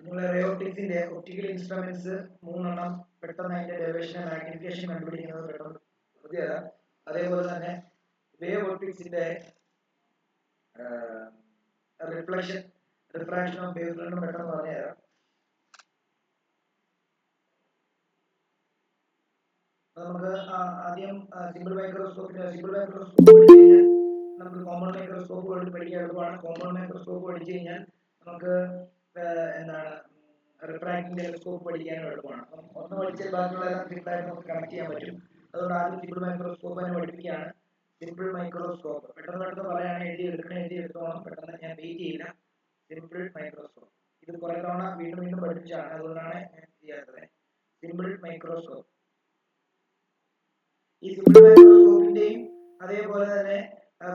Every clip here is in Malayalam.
നിങ്ങൾ റേ ഓപ്റ്റിക്സിന്റെ ഒപ്റ്റിക്കൽ ഇൻസ്ട്രുമെന്റ്സ് 3 എണ്ണം പെട്ടെന്ന് അതിന്റെ ഡെറിവേഷൻ മാഗ്നിഫിക്കേഷൻ കണ്ടുപിടിക്കുന്നത് പെട്ടെന്ന് പുതിയതാണ്. അതേപോലെ തന്നെ വേവ് ഒപ്റ്റിക്സിന്റെ റിഫ്രാക്ഷൻ ഓഫ് വേവ് ഫ്രണ്ടും പെട്ടെന്ന് പറഞ്ഞുതരാം. നമുക്ക് ആദ്യം സിമ്പിൾ മൈക്രോസ്കോപ്പ് പഠിച്ചു കഴിഞ്ഞാൽ നമുക്ക് കോമൺ മൈക്രോസ്കോപ്പ് പഠിക്കാൻ എളുപ്പമാണ്. കോമൺ മൈക്രോസ്കോപ്പ് പഠിച്ചു കഴിഞ്ഞാൽ നമുക്ക് എന്താണ് റിഫ്രാക്റ്റിംഗ് ടെലസ്കോപ്പ് പഠിക്കാനും എളുപ്പമാണ്. ഒന്ന് പഠിച്ചാൽ ബാക്കിയുള്ളതെല്ലാം സിമ്പിളായിട്ട് നമുക്ക് കണക്ട് ചെയ്യാൻ പറ്റും. അതുകൊണ്ട് ആദ്യം സിമ്പിൾ മൈക്രോസ്കോപ്പ് തന്നെ പഠിപ്പിക്കുകയാണ്. സിമ്പിൾ മൈക്രോസ്കോപ്പ് പെട്ടെന്ന് പറയുകയാണെങ്കിൽ എഴുതി എടുത്തോണം. പെട്ടെന്ന് ഞാൻ വെയിറ്റ് ചെയ്യില്ല. സിമ്പിൾ മൈക്രോസ്കോപ്പ് ഇത് കുറെ തവണ വീണ്ടും പഠിപ്പിച്ചാണ്, അതുകൊണ്ടാണ് ഞാൻ ചെയ്യാത്തത്. സിമ്പിൾ മൈക്രോസ്കോപ്പ് ഈ സിമ്പിൾ മൈക്രോസ്കോപ്പിന്റെയും അതേപോലെ തന്നെ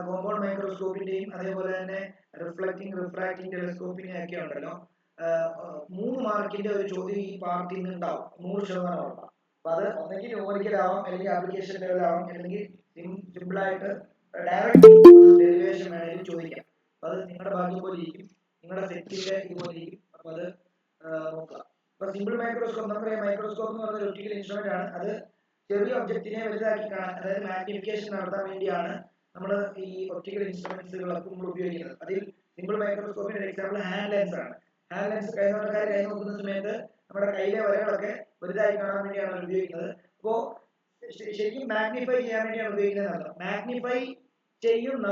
കോമ്പൗണ്ട് മൈക്രോസ്കോപ്പിന്റെയും അതേപോലെ തന്നെ റിഫ്രാക്റ്റിംഗ് ടെലസ്കോപ്പിന്റെ ഒക്കെ ഉണ്ടല്ലോ, 3 മാർക്കിന്റെ ഒരു ചോദ്യം ഈ പാർട്ടിൽ നിന്ന് ഉണ്ടാവും. 100% ഉറപ്പാണ്. അപ്പൊ അത് ഒന്നെങ്കിൽ ന്യൂമറിക്കൽ ആവാം, അല്ലെങ്കിൽ ആപ്ലിക്കേഷൻ ലെവൽ ആവാം, അല്ലെങ്കിൽ സിമ്പിൾ ആയിട്ട് ഡയറക്റ്റ് ഡെറിവേഷൻ വേണമെങ്കിൽ ചോദിക്കാം. അപ്പൊ അത് നിങ്ങളുടെ ഭാഗ്യം പോലെ ഇരിക്കും, നിങ്ങളുടെ സെറ്റിന്റെ ഇതുപോലെ ഇരിക്കും. അപ്പൊ അത് നോക്കുക. അപ്പൊ സിമ്പിൾ മൈക്രോസ്കോപ്പ് നമുക്കറിയാം, മൈക്രോസ്കോപ്പ് എന്ന് പറയുന്ന ഒപ്റ്റിക്കൽ ഇൻസ്ട്രുമെന്റ് ആണ്. അത് ചെറിയ ഒബ്ജക്റ്റിനെ വലുതാക്കി കാണാൻ, അതായത് മാഗ്നിഫിക്കേഷൻ നടത്താൻ വേണ്ടിയാണ് നമ്മൾ ഈ ഒപ്റ്റിക്കൽ ഇൻസ്ട്രുമെന്റ്സുകളൊക്കെ നമ്മൾ ഉപയോഗിക്കുന്നത്. അതിൽ സിമ്പിൾ മൈക്രോസ്കോപ്പിന്റെ ഒരു എക്സാമ്പിൾ ഹാൻഡ് ലെൻസ് ആണ്. ഹാൻഡ് ലെൻസ് കൈ നോക്കുന്ന സമയത്ത് നമ്മുടെ കയ്യിലെ വരകളൊക്കെ വലുതായി കാണാൻ വേണ്ടിയാണ് ഉപയോഗിക്കുന്നത്. അപ്പോൾ ശരിക്കും മാഗ്നിഫൈ ചെയ്യാൻ വേണ്ടിയാണ് ഉപയോഗിക്കുന്നത്. മാഗ്നിഫൈ ചെയ്യുന്ന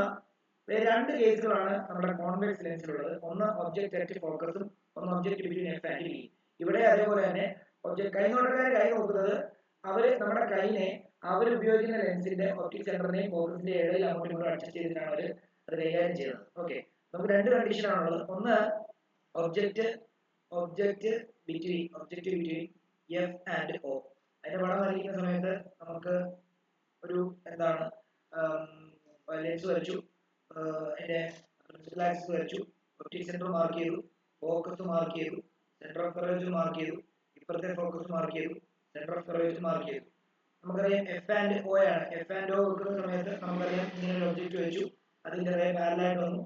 2 കേസുകളാണ് നമ്മുടെ കോൺവെക്സ് ലെൻസിലുള്ളത്. ഒന്ന് ഒബ്ജക്റ്റ് അറ്റ് ഫോക്കസും, ഒന്ന് object between F and B. ഇവിടെ അതേപോലെ തന്നെ കൈനോട്ടക്കാർ കൈ നോക്കുന്നത് അവര് നമ്മുടെ കൈനെ അവർ ഉപയോഗിക്കുന്ന ലെൻസിന്റെ ഒപ്റ്റിക് സെന്ററിന്റെയും ഫോക്കസിന്റെ ഇടയിൽ അങ്ങോട്ടും ഇങ്ങോട്ടും അഡ്ജസ്റ്റ് ചെയ്തിട്ടാണ് അവർ അത് കൈകാര്യം ചെയ്യുന്നത്. ഓക്കെ, നമുക്ക് 2 കണ്ടീഷൻ ആണുള്ളത്. ഒന്ന് object between F and O. അതിന്റെ പടം വരയ്ക്കുന്ന സമയത്ത് നമുക്ക് ഒരു എന്താണ് ലെൻസ് വരച്ചു, അതിന്റെ പ്രിൻസിപ്പൽ ആക്സിസ് വരച്ചു, ഒപ്റ്റിക് സെന്റർ മാർക്ക് ചെയ്തു, ഫോക്കസ് മാർക്ക് ചെയ്തു, സെന്റർ ഓഫ് കർവേച്ചർ മാർക്ക് ചെയ്തു, ഇപ്പുറത്തെ ഫോക്കസ് മാർക്ക് ചെയ്തു, സെന്റർ ഓഫ് കർവേച്ചർ മാർക്ക് ചെയ്തു. നമുക്കറിയാം എഫ് ആൻഡ് ഒ ആണ്. എഫ് ആൻഡ് ഒ വെക്കുന്ന സമയത്ത് നമുക്കറിയാം ഇങ്ങനെ ഒരു ഒബ്ജക്റ്റ് വെച്ചു, അതിന്റെ റേ പാരലായിട്ട് വന്നു,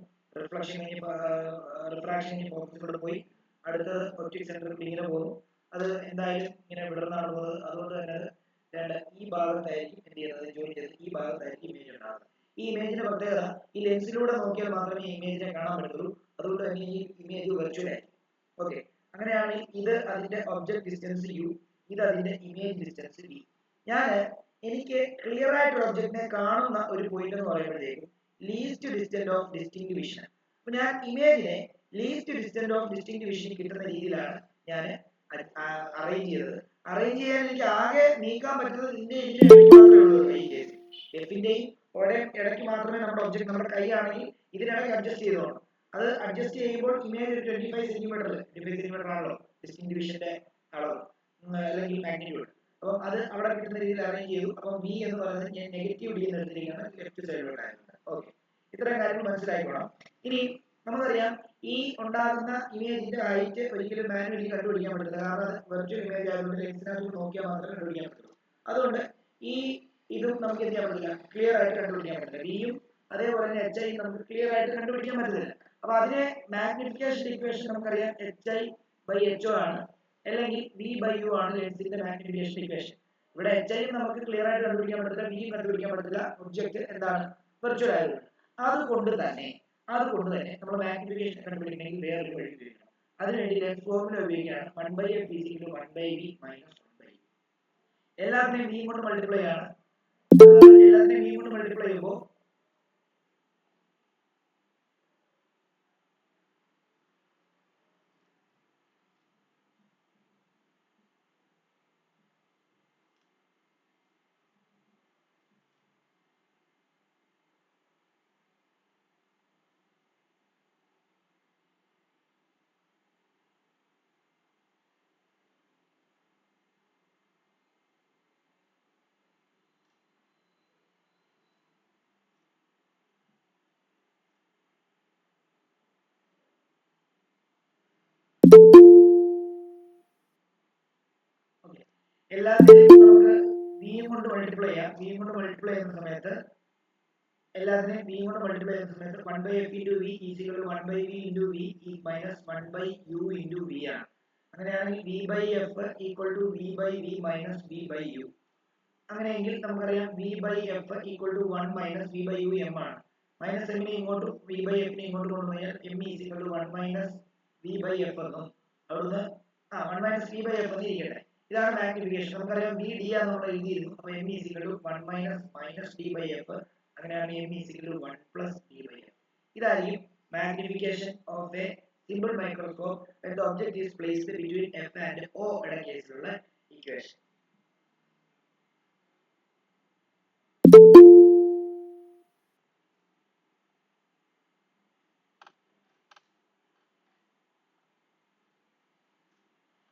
റിഫ്രാക്ഷൻ ഫോക്കസിലൂടെ പോയി അടുത്ത ഒപ്റ്റിക് സെന്ററിൽ ഇങ്ങനെ പോകുന്നു. അത് എന്തായാലും ഇങ്ങനെ വിടർന്നാണ് പോകുന്നത്. അതുകൊണ്ട് തന്നെ ഈ ഭാഗത്തായിരിക്കും എന്ത് ചെയ്യുന്നത്, ജോയിൻ ചെയ്ത് ഈ ഭാഗത്തായിരിക്കും ഇമേജ് ഉണ്ടാകുന്നത്. ഈ ഇമേജിന്റെ പ്രത്യേകത, ഈ ലെൻസിലൂടെ നോക്കിയാൽ മാത്രമേ ഈ ഇമേജിനെ കാണാൻ പറ്റുള്ളൂ. അതുകൊണ്ട് തന്നെ ഈ ഇമേജ് വെർച്വൽ ആയിരിക്കും. ഓക്കെ, അങ്ങനെയാണ് ഇത് അതിന്റെ ഒബ്ജക്ട് ഡിസ്റ്റൻസ് യു, ഇത് അതിന്റെ ഇമേജ് ഡിസ്റ്റൻസ് വി. എനിക്ക് ക്ലിയർ ആയിട്ട് ഒബ്ജക്റ്റിനെ കാണുന്ന ഒരു പോയിന്റ് എന്ന് പറയുമ്പോഴത്തേക്കും least distant of distinct vision. അപ്പൊ ഞാൻ ഇമേജിനെ least distant of distinct vision കിട്ടുന്ന രീതിയിലാണ് ഞാൻ അറേഞ്ച് ചെയ്തത്. അറേഞ്ച് ചെയ്യാൻ എനിക്ക് ആകെ നീക്കാൻ പറ്റുന്നത് ഇതിന്റെ ഇടയ്ക്ക് മാത്രമേ ഉള്ളൂ. ഈ കേസ് എഫിന്റെയും ഒയുടെയും ഇടയ്ക്ക് മാത്രമേ നമ്മുടെ ഒബ്ജക്ട്, നമ്മുടെ കൈ ആണെങ്കിൽ ഇതിനിടയ്ക്ക് അഡ്ജസ്റ്റ് ചെയ്തോണം. അത് അഡ്ജസ്റ്റ് ചെയ്യുമ്പോൾ ഇമേജ് ഒരു 25 സെന്റിമീറ്റർ ആണല്ലോ ഡിസ്റ്റിങ്ക്ട് വിഷന്റെ അളവ് അല്ലെങ്കിൽ മാഗ്നിറ്റ്യൂഡ്. അപ്പം അത് അവിടെ കിട്ടുന്ന രീതിയിൽ അറേഞ്ച് ചെയ്തു. അപ്പം വി എന്ന് പറയുന്നത് ഞാൻ നെഗറ്റീവ് ഡി എന്ന് എടുത്തിരിക്കുകയാണ്, ലെഫ്റ്റ് സൈഡിലോട്ടായിരുന്നു. ഓക്കെ, ഇത്രയും കാര്യങ്ങൾ മനസ്സിലാക്കണം. ഇനി നമുക്കറിയാം ഈ ഉണ്ടാകുന്ന ഇമേജിന്റെ ഹൈറ്റ് ഒരിക്കലും മാനുവലി കണ്ടുപിടിക്കാൻ പറ്റില്ല. കാരണം അത് വെർച്വൽ ഇമേജ് ആയതുകൊണ്ട് ലെൻസിനകത്ത് നോക്കിയാൽ മാത്രമേ കണ്ടുപിടിക്കാൻ പറ്റുള്ളൂ. അതുകൊണ്ട് ഇതും നമുക്ക് എന്ത് ചെയ്യാൻ പറ്റില്ല, ക്ലിയർ ആയിട്ട് കണ്ടുപിടിക്കാൻ പറ്റില്ല. വിയും അതേപോലെ തന്നെ എച്ച് ഐ നമുക്ക് ക്ലിയർ ആയിട്ട് കണ്ടുപിടിക്കാൻ പറ്റുന്നില്ല. അപ്പൊ അതിനെ മാഗ്നിഫിക്കേഷൻ ഇക്വേഷൻ നമുക്കറിയാം H I by H O ആണ്, അല്ലെങ്കിൽ വി ബൈ യു ആണ് ലെൻസിന്റെ മാഗ്നിഫിക്കേഷൻ ഇക്വേഷൻ. ഇവിടെ എച്ച് ഐ നമുക്ക് ക്ലിയർ ആയിട്ട് കണ്ടുപിടിക്കാൻ പറ്റില്ല, വിയും കണ്ടുപിടിക്കാൻ പറ്റില്ല, ഒബ്ജക്റ്റ് എന്താണ് വെർച്വൽ ആയതുകൊണ്ട്. അതുകൊണ്ട് തന്നെ നമ്മൾ മാഗ്നിഫിക്കേഷൻ കണ്ടുപിടിക്കണമെങ്കിൽ വേറൊരു വഴി ഉപയോഗിക്കണം. അതിനുവേണ്ടി ലെൻസ് ഫോർമുല ഉപയോഗിക്കുകയാണ്. 1/f = 1/v - 1/u. എല്ലാത്തിനെയും v കൊണ്ട് മൾട്ടിപ്ലൈ ആണ്. എല്ലാത്തിനെയും v കൊണ്ട് മൾട്ടിപ്ലൈ ചെയ്യുമ്പോൾ എല്ലാത്തിനെയും നമുക്ക് v കൊണ്ട് മൾട്ടിപ്ലൈ ചെയ്യാം. v കൊണ്ട് മൾട്ടിപ്ലൈ ചെയ്യുന്ന സമയത്ത് എല്ലാത്തിനെയും v കൊണ്ട് മൾട്ടിപ്ലൈ ചെയ്യുന്ന സമയത്ത് 1/f × v = 1/v × v - 1/u × v ആണ്. അങ്ങനെയാണെങ്കിൽ v by f equal to v by v minus v by u. അങ്ങനെയെങ്കിൽ നമുക്കറിയാം v by f equal to 1 minus v by u m ആണ്. മൈനസ് m നെ ഇങ്ങോട്ടും v by f നെ ഇങ്ങോട്ടും കൊണ്ടുപോയാൽ m is equal to 1 minus v by f എന്നും അവിടുന്ന് 1 minus v by f എന്ന് ഇരിക്കട്ടെ. ഇതാണ് മാഗ്നിഫിക്കേഷൻ. നമുക്കറിയാം v d ആണ് നമ്മൾ എഴുതിയിരുന്നു. അപ്പോൾ m is equal to 1 minus d by f. അങ്ങനെയാണ് m is equal to 1 plus d by f. ഇതായിരിക്കും magnification of a simple microscope when the object is placed between f and o എന്ന കേസിലുള്ള ഇക്വേഷൻ.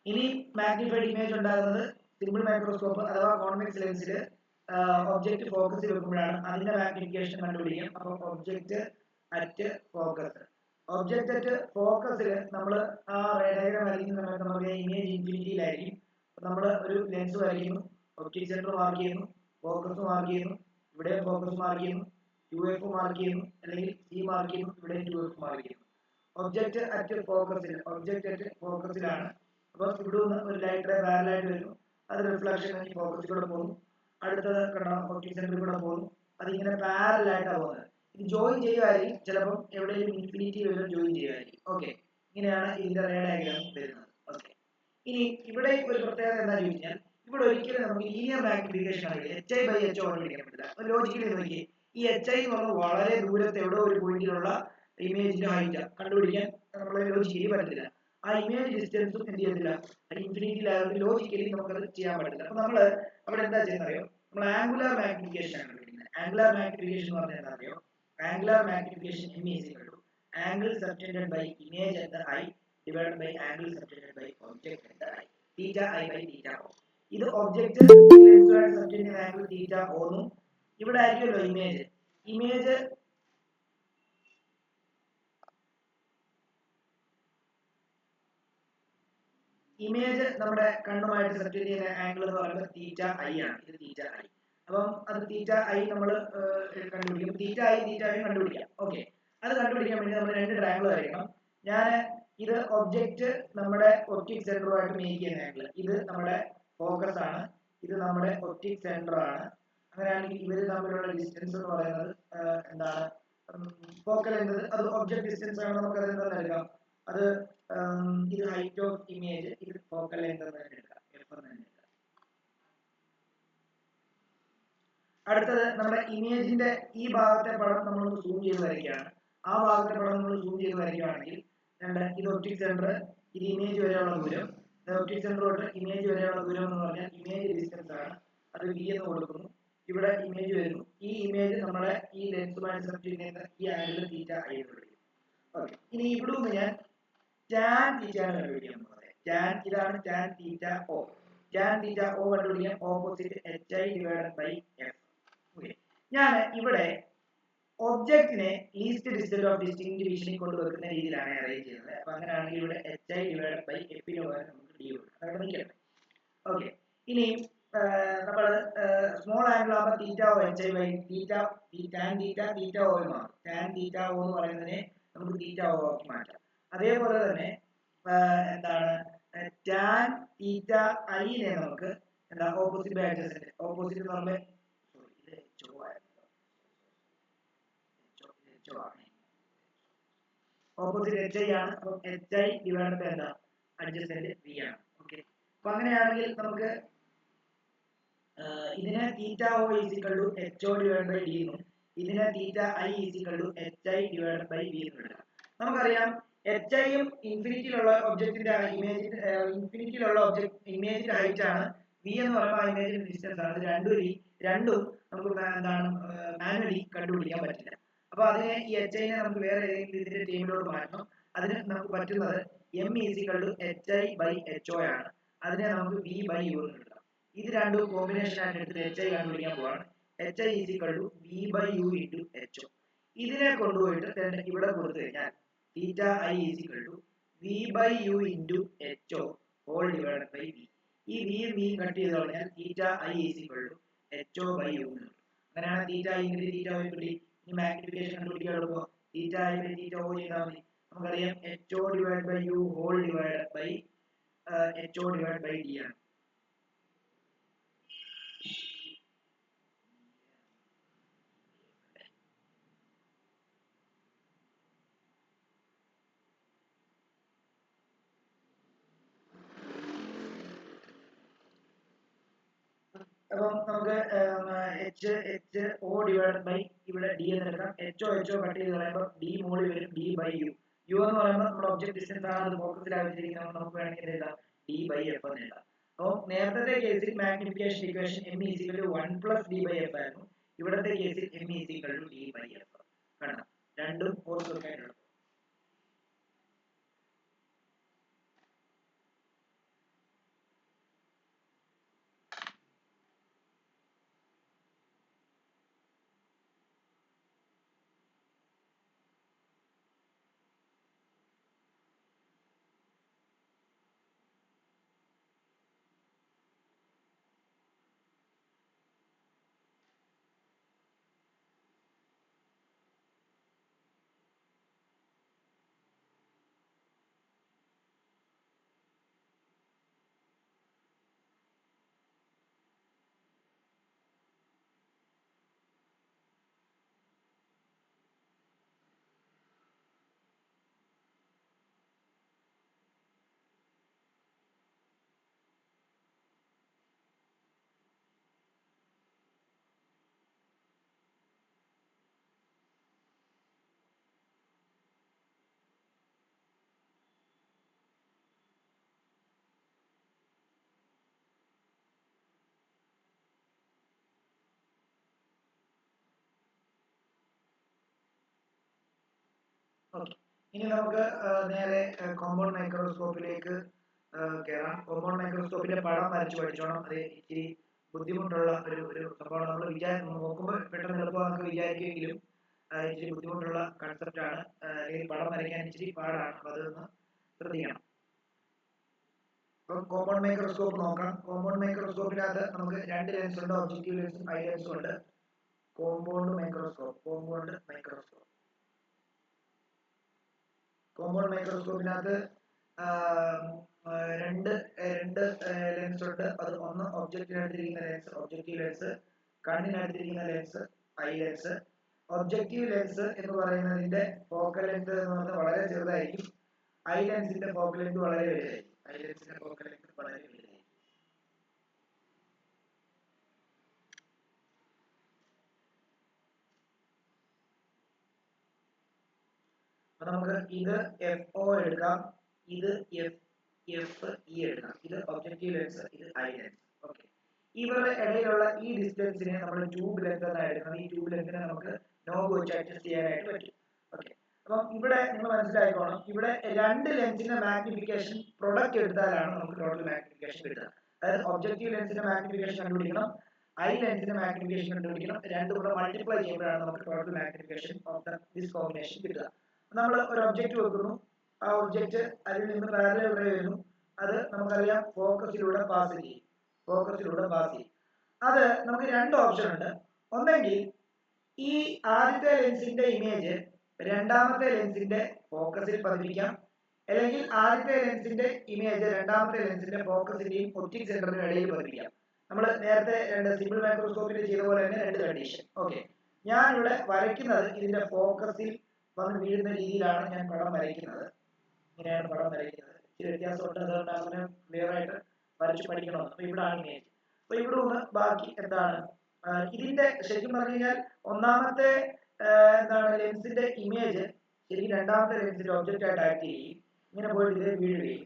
ഇനി മാഗ്നിഫൈഡ് ഇമേജ് ഉണ്ടാകുന്നത് സിമ്പിൾ മൈക്രോസ്കോപ്പ് അഥവാ കോൺവെക്സ് ലെൻസിൽ ഒബ്ജക്റ്റ് ഫോക്കസിൽ വെക്കുമ്പോഴാണ്. അതിന്റെ മാഗ്നിഫിക്കേഷൻ കണ്ടുപിടിക്കാം. അപ്പോൾ object at focus. Object at ഫോക്കസിൽ നമ്മൾ ആ ഡയഗ്രാം വരയ്ക്കുന്ന സമയത്ത് നമുക്ക് ഇമേജ് ഇൻഫിനിറ്റിയിലായിരിക്കും. നമ്മൾ ഒരു ലെൻസ് വരയ്ക്കുന്നു, ഒപ്റ്റിക് സെന്റർ മാർക്ക് ചെയ്യുന്നു, ഫോക്കസ് മാർക്ക് ചെയ്യുന്നു, ഇവിടെ ഫോക്കസ് മാർക്ക് ചെയ്യുന്നു, 2f മാർക്ക് ചെയ്യുന്നു, അല്ലെങ്കിൽ സി മാർക്ക് ചെയ്യുന്നു, ഇവിടെ 2f മാർക്ക് ചെയ്യുന്നു. ഒബ്ജക്റ്റ് അറ്റ് ഫോക്കസിലാണ്. അപ്പോൾ ഇവിടെ നിന്ന് ഒരു ലൈറ്റ് റേ പാരലായിട്ട് വരുന്നു, അത് റിഫ്ലക്ഷൻ ഫോക്കസിൽ കൂടെ പോകുന്നു, അടുത്തത് ഒപ്റ്റിക് സെന്ററിൽ കൂടെ പോകുന്നു, അതിങ്ങനെ പാരലായിട്ടാണ് പോകുന്നത്. ഇത് ജോയിൻ ചെയ്യുമായിരിക്കും, ചിലപ്പോൾ എവിടെയെങ്കിലും ഇൻഫിനിറ്റി വരെ ജോയിൻ ചെയ്യുമായിരിക്കും. ഓക്കെ, ഇങ്ങനെയാണ് ഇതിന്റെ റേ ഡയഗ്രാം വരുന്നത്. ഓക്കെ, ഇനി ഇവിടെ ഒരു പ്രത്യേകത എന്താ ചോദിച്ചാൽ ഇവിടെ ഒരിക്കലും നമുക്ക് ലീനിയർ മാഗ്നിഫിക്കേഷൻ ആണ് HI by HO കണ്ടുപിടിക്കാൻ പറ്റില്ല. അപ്പോൾ ലോജിക്കലി നോക്കി ഈ HI എന്ന് പറഞ്ഞാൽ വളരെ ദൂരത്തെ എവിടെ ഒരു പോയിന്റിലുള്ള ഇമേജിന്റെ ഹൈറ്റ് കണ്ടുപിടിക്കാൻ നമ്മളെ ലോജിക്കലി പറ്റില്ല. ആ ഇമേജ് ഡിസ്റ്റൻസും എന്ത് ചെയ്യത്തില്ല, ഇൻഫിനിറ്റിയിലായതുകൊണ്ട് ലോജിക്കലി നമുക്കത് ചെയ്യാൻ പറ്റില്ല. അപ്പൊ നമ്മൾ അവിടെ എന്താ ചെയ്യുന്നറിയോ, നമ്മൾ ആംഗുലാർ മാഗ്നിഫിക്കേഷൻ ആണ് കണ്ടുപിടിക്കുന്നത്. ആംഗുലാർ മാഗ്നിഫിക്കേഷൻ എന്ന് പറഞ്ഞാൽ എന്താ അറിയോ, angular magnification m is equal to angle subtended by image at the eye divided by angle subtended by object at the eye, theta I by theta o. ഇത് ഒബ്ജക്റ്റ് ലെൻസുമായിട്ട് സബ്റ്റെൻഡ് ചെയ്യുന്ന ആംഗിൾ തീറ്റ o ന്നും ഇവിടെ ആയിരിക്കുമല്ലോ ഇമേജ് നമ്മുടെ കണ്ണുമായിട്ട് സബ്റ്റെൻഡ് ചെയ്യുന്ന ആംഗിൾ എന്ന് പറയുന്നത് തീറ്റ ഐ ആണ്. ഇത് തീറ്റ ഐ. അപ്പം അത് തീറ്റ ഐ നമ്മൾ കണ്ടുപിടിക്കും. തീറ്റ ഐ കണ്ടുപിടിക്കാം. ഓക്കെ, അത് കണ്ടുപിടിക്കാൻ വേണ്ടി നമ്മൾ രണ്ട് ട്രയാങ്കിൾ വരയ്ക്കണം. ഞാൻ ഇത് ഒബ്ജക്റ്റ് നമ്മുടെ ഒപ്റ്റിക് സെന്ററുമായിട്ട് മേക്ക് ചെയ്യുന്ന ആംഗിൾ, ഇത് നമ്മുടെ ഫോക്കസ് ആണ്, ഇത് നമ്മുടെ ഒപ്റ്റിക് സെന്റർ ആണ്. അങ്ങനെയാണെങ്കിൽ ഇവർ തമ്മിലുള്ള ഡിസ്റ്റൻസ് എന്ന് പറയുന്നത് എന്താണ്, ഫോക്കൽ എന്നത് അത് ഒബ്ജക്ട് ഡിസ്റ്റൻസ് ആണ്. നമുക്ക് അത് എന്താ എടുക്കാം, അത് ഇത് ഹൈറ്റ് ഓഫ് ഇമേജ്, ഇത് ഫോക്കൽ ലെങ്ത് എന്ന് തന്നെ എടുക്കാം, എഫ് എന്ന് തന്നെ എടുക്കാം. അടുത്തത് നമ്മുടെ ഇമേജിന്റെ ഈ ഭാഗത്തെ പടം നമ്മളൊന്ന് സൂം ചെയ്ത് വരയ്ക്കുകയാണ്. ആ ഭാഗത്തെ പടം നമ്മൾ സൂം ചെയ്ത് വരയ്ക്കുകയാണെങ്കിൽ ഇത് ഒപ്റ്റിക് സെന്റർ, ഇത് ഇമേജ് വരെയുള്ള ദൂരം. ഒപ്റ്റിക് സെന്റർ തൊട്ട് ഇമേജ് വരെയുള്ള ദൂരം എന്ന് പറഞ്ഞാൽ ഇമേജ് ഡിസ്റ്റൻസ് ആണ്, അത് v എന്ന് കൊടുക്കുന്നു. ഇവിടെ ഇമേജ് വരുന്നു, ഈ ഇമേജ് നമ്മളെ ഈ ലെൻസുമായിട്ട് സബ്റ്റെൻഡ് ചെയ്യുന്ന ഈ ആംഗിൾ തീറ്റ ഐ എന്ന് വിളിക്കും. ഓക്കെ, ഇനി ഇവിടെ നിന്ന് ഞാൻ ടാൻ തീറ്റ ആണ് കണ്ടുപിടിക്കാൻ പോകുന്നത്. ഇതാണ് tan theta o. Tan theta o കണ്ടുപിടിക്കാൻ opposite HI divided by f. Okay, ഞാൻ ഇവിടെ ഒബ്ജക്റ്റിനെ ലീസ്റ്റ് ഡിസ്റ്റൻസ് ഓഫ് ഡിസ്റ്റിങ്ക്റ്റ് വിഷനിൽ കൊണ്ടുവെക്കുന്ന രീതിയിലാണ് അറേഞ്ച് ചെയ്യുന്നത്. അപ്പൊ അങ്ങനെയാണെങ്കിൽ ഇവിടെ HI ഡിവൈഡഡ് ബൈ f ന് പകരം നമുക്ക് d കൊടുക്കാം. അവിടെ നിൽക്കട്ടെ. ഓക്കെ, ഇനി നമ്മൾ സ്മോൾ ആംഗിൾ ആകുമ്പോൾ theta o HI by tan theta o മാറും. ടാൻ തീറ്റ o എന്ന് പറയുന്നതിനെ നമുക്ക് തീറ്റ o ആക്കി മാറ്റാം. അതേപോലെ തന്നെ എന്താണ് ടാൻ തീറ്റ ഐനെ നമുക്ക് എന്താ ഓപ്പോസിറ്റ് ബൈ അഡ്ജസന്റ്, ഓപ്പോസിറ്റ് എന്ന് പറയുമ്പോൾ ഓപ്പോസിറ്റ് HI ആണ്. അപ്പം HI ഡിവൈഡഡ് ബൈ എന്താ അഡ്ജസന്റ് v ആണ്. ഓക്കെ, അപ്പൊ അങ്ങനെയാണെങ്കിൽ നമുക്ക് ഇതിനെ theta o is equal to HO divided by d എന്നും ഇതിനെ theta I is equal to HI divided by v എന്നും എടുക്കാം. നമുക്കറിയാം HI യും ഇൻഫിനിറ്റിയിലുള്ള ഒബ്ജക്റ്റിന്റെ ഇൻഫിനിറ്റിയിലുള്ള ഇമേജിന്റെ ഹൈറ്റ് ആണ്, v എന്ന് പറയുമ്പോൾ ഇമേജിന്റെ ഡിസ്റ്റൻസ് ആണ്. രണ്ടും നമുക്ക് എന്താണ് മാനുവലി കണ്ടുപിടിക്കാൻ പറ്റില്ല. അപ്പൊ അതിനെ ഈ HI നെ നമുക്ക് വേറെ ഏതെങ്കിലും ഇതിന്റെ ടീമിലോട്ട് മാറ്റണം. അതിന് നമുക്ക് പറ്റുന്നത് m is equal to HI by HO ആണ്. അതിനെ നമുക്ക് v ബൈ u എന്ന് എടുക്കാം. ഇത് രണ്ടും കോമ്പിനേഷൻ ആയിട്ട് എടുത്തിട്ട് HI കണ്ടുപിടിക്കാൻ പോവാണ്. HI is equal to v by u into HO. ഇതിനെ കൊണ്ടുപോയിട്ട് ഇവിടെ കൊടുത്തു കഴിഞ്ഞാൽ theta I is equal to v by u into HO whole divided by v. ഈ v കട്ട് ചെയ്ത് കഴിഞ്ഞാൽ theta I is equal to HO by u എന്ന് കിട്ടും. അങ്ങനെയാണ് തീറ്റ ഐ തീറ്റ o കിട്ടി. ഇനി മാഗ്നിഫിക്കേഷൻ കണ്ടുപിടിക്കാൻ എളുപ്പം, theta I by theta o ചെയ്താൽ മതി. നമുക്കറിയാം HO divide by u whole divided by HO divided by D ആണ്. അപ്പം നമുക്ക് HO ഡിവൈഡ് ബൈ ഇവിടെ D എന്ന് എടുക്കാം. HO കട്ട് ചെയ്ത് കളയുമ്പോൾ D മോളിൽ വരും, D ബൈ U. U എന്ന് പറയുമ്പോൾ നമ്മുടെ ഒബ്ജക്ട് ഡിസ്റ്റൻസ് ആണ്, അത് ഫോക്കസിലാണ് വെച്ചിരിക്കുന്നത്. നമുക്ക് വേണമെങ്കിൽ എഴുതാം D ബൈ F എന്ന് എഴുതാം. അപ്പോൾ നേരത്തെ കേസിൽ magnification equation M equal to 1 plus D by F ആയിരുന്നു. ഇവിടത്തെ കേസിൽ M equal to D by F. കാണാം, രണ്ടും ഓർത്ത് വെക്കാനുള്ളത്. ഓക്കെ, ഇനി നമുക്ക് നേരെ കോമ്പൗണ്ട് മൈക്രോസ്കോപ്പിലേക്ക് കയറാം. കോമ്പൗണ്ട് മൈക്രോസ്കോപ്പിന്റെ പടം വരച്ച് പഠിച്ചോണം. അത് ഇച്ചിരി ബുദ്ധിമുട്ടുള്ള ഒരു സംഭവമാണ്. നമ്മൾ നോക്കുമ്പോൾ പെട്ടെന്ന് എളുപ്പം നമുക്ക് വിചാരിക്കുമെങ്കിലും ഇച്ചിരി ബുദ്ധിമുട്ടുള്ള കൺസെപ്റ്റ് ആണ്. അല്ലെങ്കിൽ പടം വരയ്ക്കാൻ ഇച്ചിരി പാടാണ്. അപ്പോൾ അതൊന്ന് ശ്രദ്ധിക്കണം. അപ്പം കോമ്പൗണ്ട് മൈക്രോസ്കോപ്പ് നോക്കാം. കോമ്പൗണ്ട് മൈക്രോസ്കോപ്പിനകത്ത് നമുക്ക് രണ്ട് ലെൻസ് ഉണ്ട്, ഒബ്ജക്റ്റീവ് ലെൻസും ഐ ലെൻസും ഉണ്ട്. കോമ്പൗണ്ട് മൈക്രോസ്കോപ്പിനകത്ത് രണ്ട് ലെൻസ് ഉണ്ട്. അത് ഒന്ന് ഒബ്ജക്റ്റിനടുത്തിരിക്കുന്ന ലെൻസ് ഒബ്ജക്റ്റീവ് ലെൻസ്, കണ്ണിനടുത്തിരിക്കുന്ന lens eye lens. Objective lens എന്ന് പറയുന്നതിന്റെ ഫോക്കൽ ലെങ്ത് എന്ന് പറയുന്നത് വളരെ ചെറുതായിരിക്കും. ഐ ലെൻസിന്റെ ഫോക്കൽ ലെങ്ത് വളരെ വലുതായിരിക്കും. അപ്പൊ നമുക്ക് ഇത് FO എടുക്കാം, ഇത് FE എടുക്കാം. ഇത് ഒബ്ജക്റ്റീവ് ലെൻസ്, ഇത് ഐ ലെൻസ്. ഓക്കെ, ഇവരുടെ ഇടയിലുള്ള ഈ ഡിസ്റ്റൻസിനെ നമ്മൾ ട്യൂബ് ലെങ്ത് എന്നാണ് എടുക്കുന്നത്. ഈ ട്യൂബ് ലെങ്തിനെ നമുക്ക് നോബ് വെച്ച് അഡ്ജസ്റ്റ് ചെയ്യാനായിട്ട് പറ്റും. ഓക്കെ, അപ്പം ഇവിടെ നിങ്ങൾ മനസ്സിലാക്കണം, ഇവിടെ രണ്ട് ലെൻസിന്റെ മാഗ്നിഫിക്കേഷൻ പ്രൊഡക്റ്റ് എടുത്താലാണ് നമുക്ക് ടോട്ടൽ മാഗ്നിഫിക്കേഷൻ കിട്ടുക. അതായത് ഒബ്ജക്റ്റീവ് ലെൻസിന്റെ മാഗ്നിഫിക്കേഷൻ കണ്ടുപിടിക്കണം, ഐ ലെൻസിന്റെ മാഗ്നിഫിക്കേഷൻ കണ്ടുപിടിക്കണം. രണ്ടും കൂടെ മൾട്ടിപ്ലൈ ചെയ്യുമ്പോഴാണ് നമുക്ക് total magnification of this combination കിട്ടുക. നമ്മൾ ഒരു ഒബ്ജക്റ്റ് വെക്കുന്നു, ആ ഒബ്ജക്റ്റ് അതിൽ നിന്ന് പാരലൽ റേ വരുന്നു. അത് നമുക്കറിയാം ഫോക്കസിലൂടെ പാസ് ചെയ്യും. അത് നമുക്ക് രണ്ട് ഓപ്ഷൻ ഉണ്ട്. ഒന്നെങ്കിൽ ഈ ആദ്യത്തെ ലെൻസിന്റെ ഇമേജ് രണ്ടാമത്തെ ലെൻസിന്റെ ഫോക്കസിൽ പതിപ്പിക്കാം, അല്ലെങ്കിൽ ആദ്യത്തെ ലെൻസിന്റെ ഇമേജ് രണ്ടാമത്തെ ലെൻസിന്റെ ഫോക്കസിന്റെയും ഒപ്റ്റിക് സെന്ററിനും ഇടയിൽ പതിപ്പിക്കാം. നമ്മൾ നേരത്തെ സിമ്പിൾ മൈക്രോസ്കോപ്പിൽ ചെയ്ത പോലെ തന്നെ രണ്ട് കണ്ടീഷൻ. ഓക്കെ, ഞാൻ ഇവിടെ വരയ്ക്കുന്നത് ഇതിന്റെ ഫോക്കസിൽ വന്ന് വീഴുന്ന രീതിയിലാണ് ഞാൻ പടം വരയ്ക്കുന്നത്. ഇങ്ങനെയാണ് പടം വരയ്ക്കുന്നത്. ഇച്ചിരി വ്യത്യാസമുണ്ട്, അതുകൊണ്ട് അങ്ങനെ ക്ലിയർ ആയിട്ട് വരച്ച് പഠിക്കണം. അപ്പൊ ഇവിടാണ് ഇമേജ്. അപ്പൊ ഇവിടെ ഒന്ന് ബാക്കി എന്താണ് ഇതിന്റെ ശരിക്കും പറഞ്ഞു കഴിഞ്ഞാൽ ഒന്നാമത്തെ ലെൻസിന്റെ ഇമേജ് ശരിക്കും രണ്ടാമത്തെ ലെൻസിന്റെ ഒബ്ജക്റ്റ് ആയിട്ട് ആക്ട് ചെയ്യും. ഇങ്ങനെ പോയിട്ട് ഇതിൽ വീഴുകയും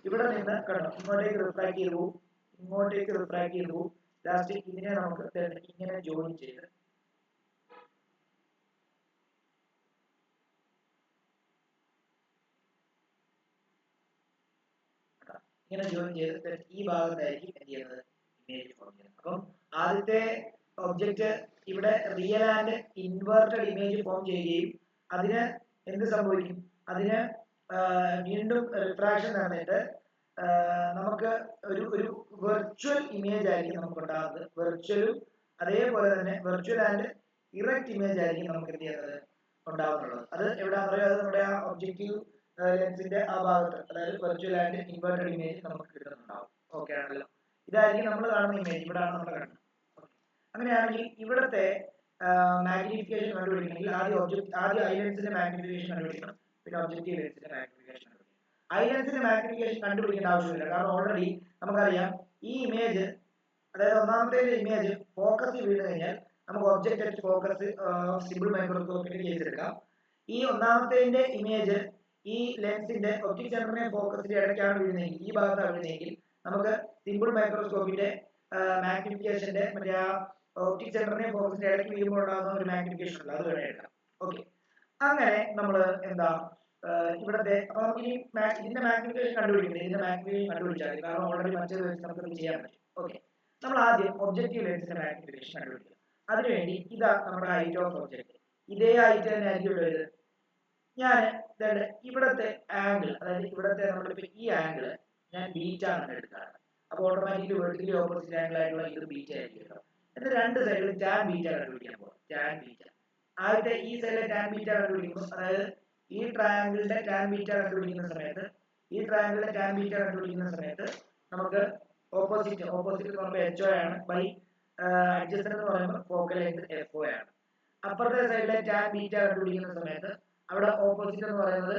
ഇവിടെ നിന്ന് കണ്ടോ ഇങ്ങോട്ടേക്ക് റിഫ്രാക്ട് ചെയ്തു പോകും. ലാസ്റ്റ് ഇതിനെ നമുക്ക് ഇങ്ങനെ ജോയിൻ ചെയ്ത് ഈ ഭാഗത്തായിരിക്കും എന്ത് ചെയ്യുന്നത്, ഇമേജ് ഫോം ചെയ്യുന്നത്. അപ്പം ആദ്യത്തെ ഒബ്ജക്റ്റ് ഇവിടെ real and inverted image form ചെയ്യുകയും അതിന് എന്ത് സംഭവിക്കും, അതിന് വീണ്ടും റിഫ്രാക്ഷൻ നടന്നിട്ട് നമുക്ക് ഒരു വെർച്വൽ ഇമേജ് ആയിരിക്കും നമുക്ക് ഉണ്ടാകുന്നത്. വെർച്വലും അതേപോലെ തന്നെ വെർച്വൽ ആൻഡ് ഇറക്റ്റ് ഇമേജ് ആയിരിക്കും നമുക്ക് എന്ത് ചെയ്യുന്നത് ഉണ്ടാകുന്നുള്ളത്. അത് എവിടെയാണെന്ന് പറയുക, അത് നമ്മുടെ ആ ഒബ്ജക്റ്റീവ് ലെൻസിന്റെ ആ ഭാഗത്ത്, അതായത് വെർച്വൽ ആൻഡ് ഇൻവേർട്ടഡ് ഇമേജ് നമുക്ക് കിട്ടുന്നുണ്ടാവും. ഓക്കെ ആണല്ലോ. ഇതായിരിക്കും നമ്മൾ കാണുന്ന ഇമേജ്. ഇവിടെയാണ് നമ്മൾ കാണുന്നത്. അങ്ങനെയാണെങ്കിൽ ഇവിടുത്തെ മാഗ്നിഫിക്കേഷൻ കണ്ടുപിടിക്കണമെങ്കിൽ ആദ്യം ഐ ലെൻസിന്റെ മാഗ്നിഫിക്കേഷൻ കണ്ടുപിടിക്കണം, പിന്നെ ഒബ്ജക്റ്റീവ് ലെൻസിന്റെ മാഗ്നിഫിക്കേഷൻ കണ്ടുപിടിക്കണം. ഐ ലെൻസിന്റെ മാഗ്നിഫിക്കേഷൻ കണ്ടുപിടിക്കേണ്ട ആവശ്യമില്ല, കാരണം ഓൾറെഡി നമുക്കറിയാം ഈ ഇമേജ്, അതായത് ഒന്നാമത്തെ ഇമേജ് ഫോക്കസ് വീണ് കഴിഞ്ഞാൽ നമുക്ക് ഒബ്ജക്റ്റ് അറ്റ് ഫോക്കസ് സിമ്പിൾ മൈക്രോസ്കോപ്പിന്റെ കേസ് എടുക്കാം. ഈ ഒന്നാമത്തെ ഇമേജ് ഈ ലെൻസിന്റെ ഒപ്റ്റിക് സെന്ററിനെ ഫോക്കസിന്റെ ഇടയ്ക്കാണ് വീഴുന്നതെങ്കിൽ, ഈ ഭാഗത്താണ് വീഴുന്നതെങ്കിൽ നമുക്ക് സിമ്പിൾ മൈക്രോസ്കോപ്പിന്റെ മാഗ്നിഫിക്കേഷന്റെ മറ്റേ ആ ഒപ്റ്റിക് സെന്ററിനെ ഫോക്കസിന്റെ ഇടയ്ക്ക് വീഴുമ്പോൾ ഉണ്ടാകുന്ന ഒരു മാഗ്നിഫിക്കേഷൻ ഉണ്ട്, അത് വേണം എടുക്കാം. ഓക്കെ, അങ്ങനെ നമ്മൾ എന്താ ഇവിടത്തെ ഇതിന്റെ മാഗ്നിഫിക്കേഷൻ കണ്ടുപിടിക്കുന്നത്, ഇതിന്റെ മാഗ്നിഫിക്കേഷൻ കണ്ടുപിടിച്ചാൽ, കാരണം ഓൾറെഡി മറ്റൊരു വെച്ച് നമുക്ക് ചെയ്യാൻ പറ്റും. ഓക്കെ, നമ്മൾ ആദ്യം ഒബ്ജക്റ്റീവ് ലെൻസിന്റെ മാഗ്നിഫിക്കേഷൻ കണ്ടുപിടിക്കുക. അതിനുവേണ്ടി ഇതാ നമ്മുടെ ഹൈറ്റ് ഓഫ് ഒബ്ജക്റ്റ്, ഇതേ ഹൈറ്റ് തന്നെ ആയിരിക്കും ഉള്ളത്. ഞാൻ ഇവിടത്തെ ആംഗിൾ, അതായത് ഇവിടത്തെ നമ്മളിപ്പോ ഈ ആംഗിൾ ഞാൻ ബീറ്റ ആണ് എടുക്കാറ്. അപ്പോൾ ഓട്ടോമാറ്റിക്കലി വെർട്ടിക്കലി ഓപ്പോസിറ്റ് ആംഗിൾ ആയിട്ടുള്ള ഇത് ബീറ്റ ആയിരിക്കും. എന്നിട്ട് രണ്ട് സൈഡിൽ ടാൻ ബീറ്റ കണ്ടുപിടിക്കാൻ പോകും. ടാൻ ബീറ്റ ആദ്യത്തെ ഈ സൈഡിലെ ടാൻ ബീറ്റ കണ്ടുപിടിക്കുമ്പോൾ, അതായത് ഈ ട്രയാംഗിളിന്റെ ടാൻ ബീറ്റ കണ്ടുപിടിക്കുന്ന സമയത്ത്, നമുക്ക് ഓപ്പോസിറ്റ് എന്ന് പറയുമ്പോൾ HO ആണ്, ബൈ അഡ്ജസ്റ്റന്റ് എന്ന് പറയുമ്പോൾ ഫോക്കൽ ലെങ്ത് FO ആണ്. അപ്പുറത്തെ സൈഡിലെ ടാൻ ബീറ്റ കണ്ടുപിടിക്കുന്ന സമയത്ത് അവിടെ ഓപ്പോസിറ്റ് എന്ന് പറയുന്നത്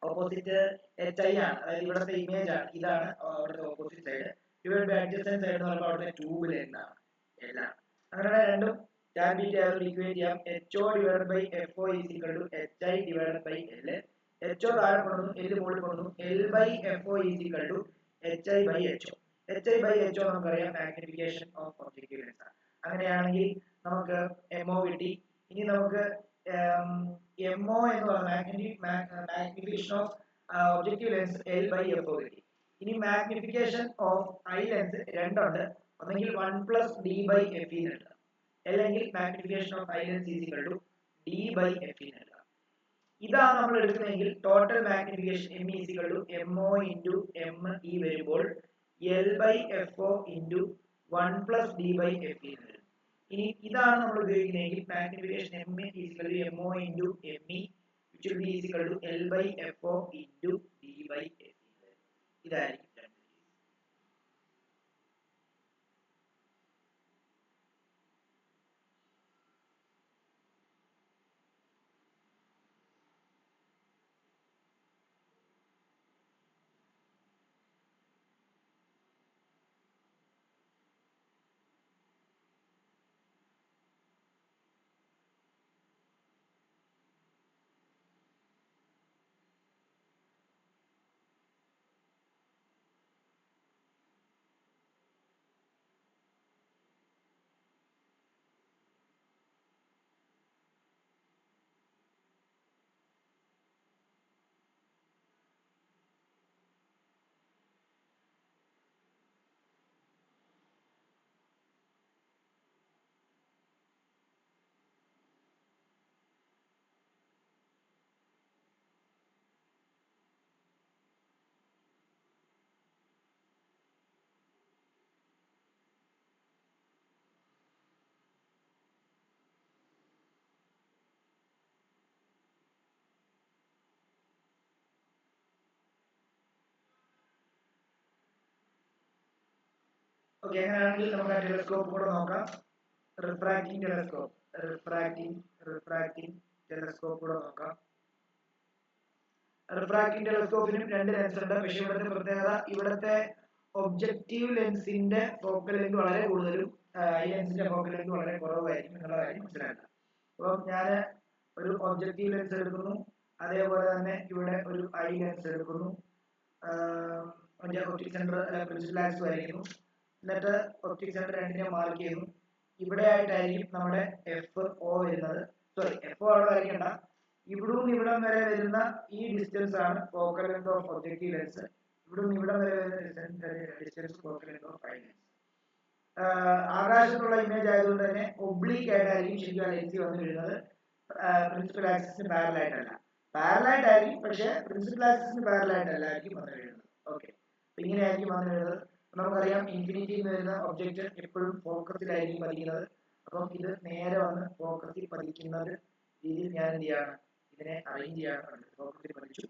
ഓപ്പോസിറ്റ് HI ആണ്, അതായത് ഇവിടുത്തെ ഇമേജ് ആണ്, ഇതാണ് അവിടുത്തെ ഓപ്പോസിറ്റ് സൈഡ്. ഇവിടെ അഡ്ജസ്റ്റന്റ് സൈഡ് എന്ന് പറയുമ്പോൾ അവിടുത്തെ ട്യൂബ് ലെങ്ത് ആണ് എല്ലാം. അങ്ങനെ രണ്ടും ടാൻ ബീറ്റ ഈക്വേറ്റ് ചെയ്യാം. HO divided by FO is equal to HI divided by L. HO താഴെ കൊണ്ടുവന്നു, L മുകളിൽ കൊണ്ടുവന്നു. L by FO is equal to HI by HO. HI by HO നമുക്കറിയാം മാഗ്നിഫിക്കേഷൻ ഓഫ് ഒബ്ജക്റ്റീവ് ലെൻസ് ആണ്. അങ്ങനെയാണെങ്കിൽ നമുക്ക് MO കിട്ടി. ഇനി നമുക്ക് MO എന്ന് പറയുന്നത് magnification of objective lens L by FO കിട്ടി. ഇനി മാഗ്നിഫിക്കേഷൻ ഓഫ് ഐ ലെൻസ് രണ്ടുണ്ട്, ഒന്നെങ്കിൽ 1 പ്ലസ് D ബൈ FE എന്നുണ്ട്, അല്ലെങ്കിൽ magnification of eye lens is equal to D by FE എന്നുണ്ട്. ഇതാണ് നമ്മൾ എടുക്കുന്നതെങ്കിൽ total magnification M is equal to MO into ME വരുമ്പോൾ L by FO into 1 plus D by FE എന്ന് വരും. ഇനി ഇതാണ് നമ്മൾ ഉപയോഗിക്കുന്നതെങ്കിൽ magnification M is equal to MO into ME which will be is equal to L by FO into D by FE. ഇതായിരിക്കും. ഓക്കെ, അങ്ങനെയാണെങ്കിൽ നമുക്ക് ആ ടെലസ്കോപ്പ് കൂടെ നോക്കാം. റിഫ്രാക്റ്റിംഗ് ടെലസ്കോപ്പ് കൂടെ നോക്കാം. റിഫ്രാക്റ്റിംഗ് ടെലസ്കോപ്പിനും രണ്ട് ലെൻസ് ഉണ്ട്. പക്ഷേ ഇവിടുത്തെ പ്രത്യേകത, ഇവിടുത്തെ ഒബ്ജക്റ്റീവ് ലെൻസിന്റെ ഫോക്കൽ ലെങ്ത് വളരെ കൂടുതലും ഐ ലെൻസിന്റെ ഫോക്കൽ ലെങ്ത് വളരെ കുറവായിരിക്കും എന്നുള്ള കാര്യം മനസ്സിലാക്കുക. അപ്പം ഞാൻ ഒരു ഒബ്ജക്റ്റീവ് ലെൻസ് എടുക്കുന്നു, അതേപോലെ തന്നെ ഇവിടെ ഒരു ഐ ലെൻസ് എടുക്കുന്നു. ഒപ്റ്റിക് സെന്റർ പ്രിൻസിപ്പൽ ആക്സിസ് വരയ്ക്കുന്നു. എന്നിട്ട് ഒപ്റ്റിക് സെന്റർ രണ്ടിനെ മാർക്ക് ചെയ്യുന്നു. ഇവിടെ ആയിട്ടായിരിക്കും നമ്മുടെ FO വരുന്നത്. സോറി, FO അവിടെ വരയ്ക്കണ്ട. ഇവിടും ഇവിടം വരെ വരുന്ന ഈ ഡിസ്റ്റൻസ് ആണ് focal length of objective lens. ഇവിടും ഇവിടം വരെ വരുന്ന distance focal length of eye lens. ആകാശത്തുള്ള ഇമേജ് ആയതുകൊണ്ട് തന്നെ ഒബ്ലീക്ക് ആയിട്ടായിരിക്കും ശരിക്കും ആ ലെൻസ് വന്നു വീഴുന്നത്. പ്രിൻസിപ്പൽ ആക്സിസിന് പാരലായിട്ടല്ല, പാരലായിട്ടായിരിക്കും, പക്ഷേ പ്രിൻസിപ്പൽ ആക്സിസിന് പാരലായിട്ടല്ലായിരിക്കും വന്നു വീഴുന്നത്. ഓക്കെ, ഇങ്ങനെയായിരിക്കും വന്നു വീഴുന്നത്. നമുക്കറിയാം ഇൻഫിനിറ്റിയിൽ വരുന്ന ഒബ്ജക്റ്റ് എപ്പോഴും ഫോക്കസിലായിരിക്കും പതിക്കുന്നത്. അപ്പം ഇത് നേരെ വന്ന് ഫോക്കസിൽ പതിക്കുന്നത് രീതിയിൽ ഞാൻ എന്ത് ചെയ്യാണ്, ഇതിനെ അറേഞ്ച് ചെയ്യാൻ ഫോക്കസിൽ പതിച്ചു.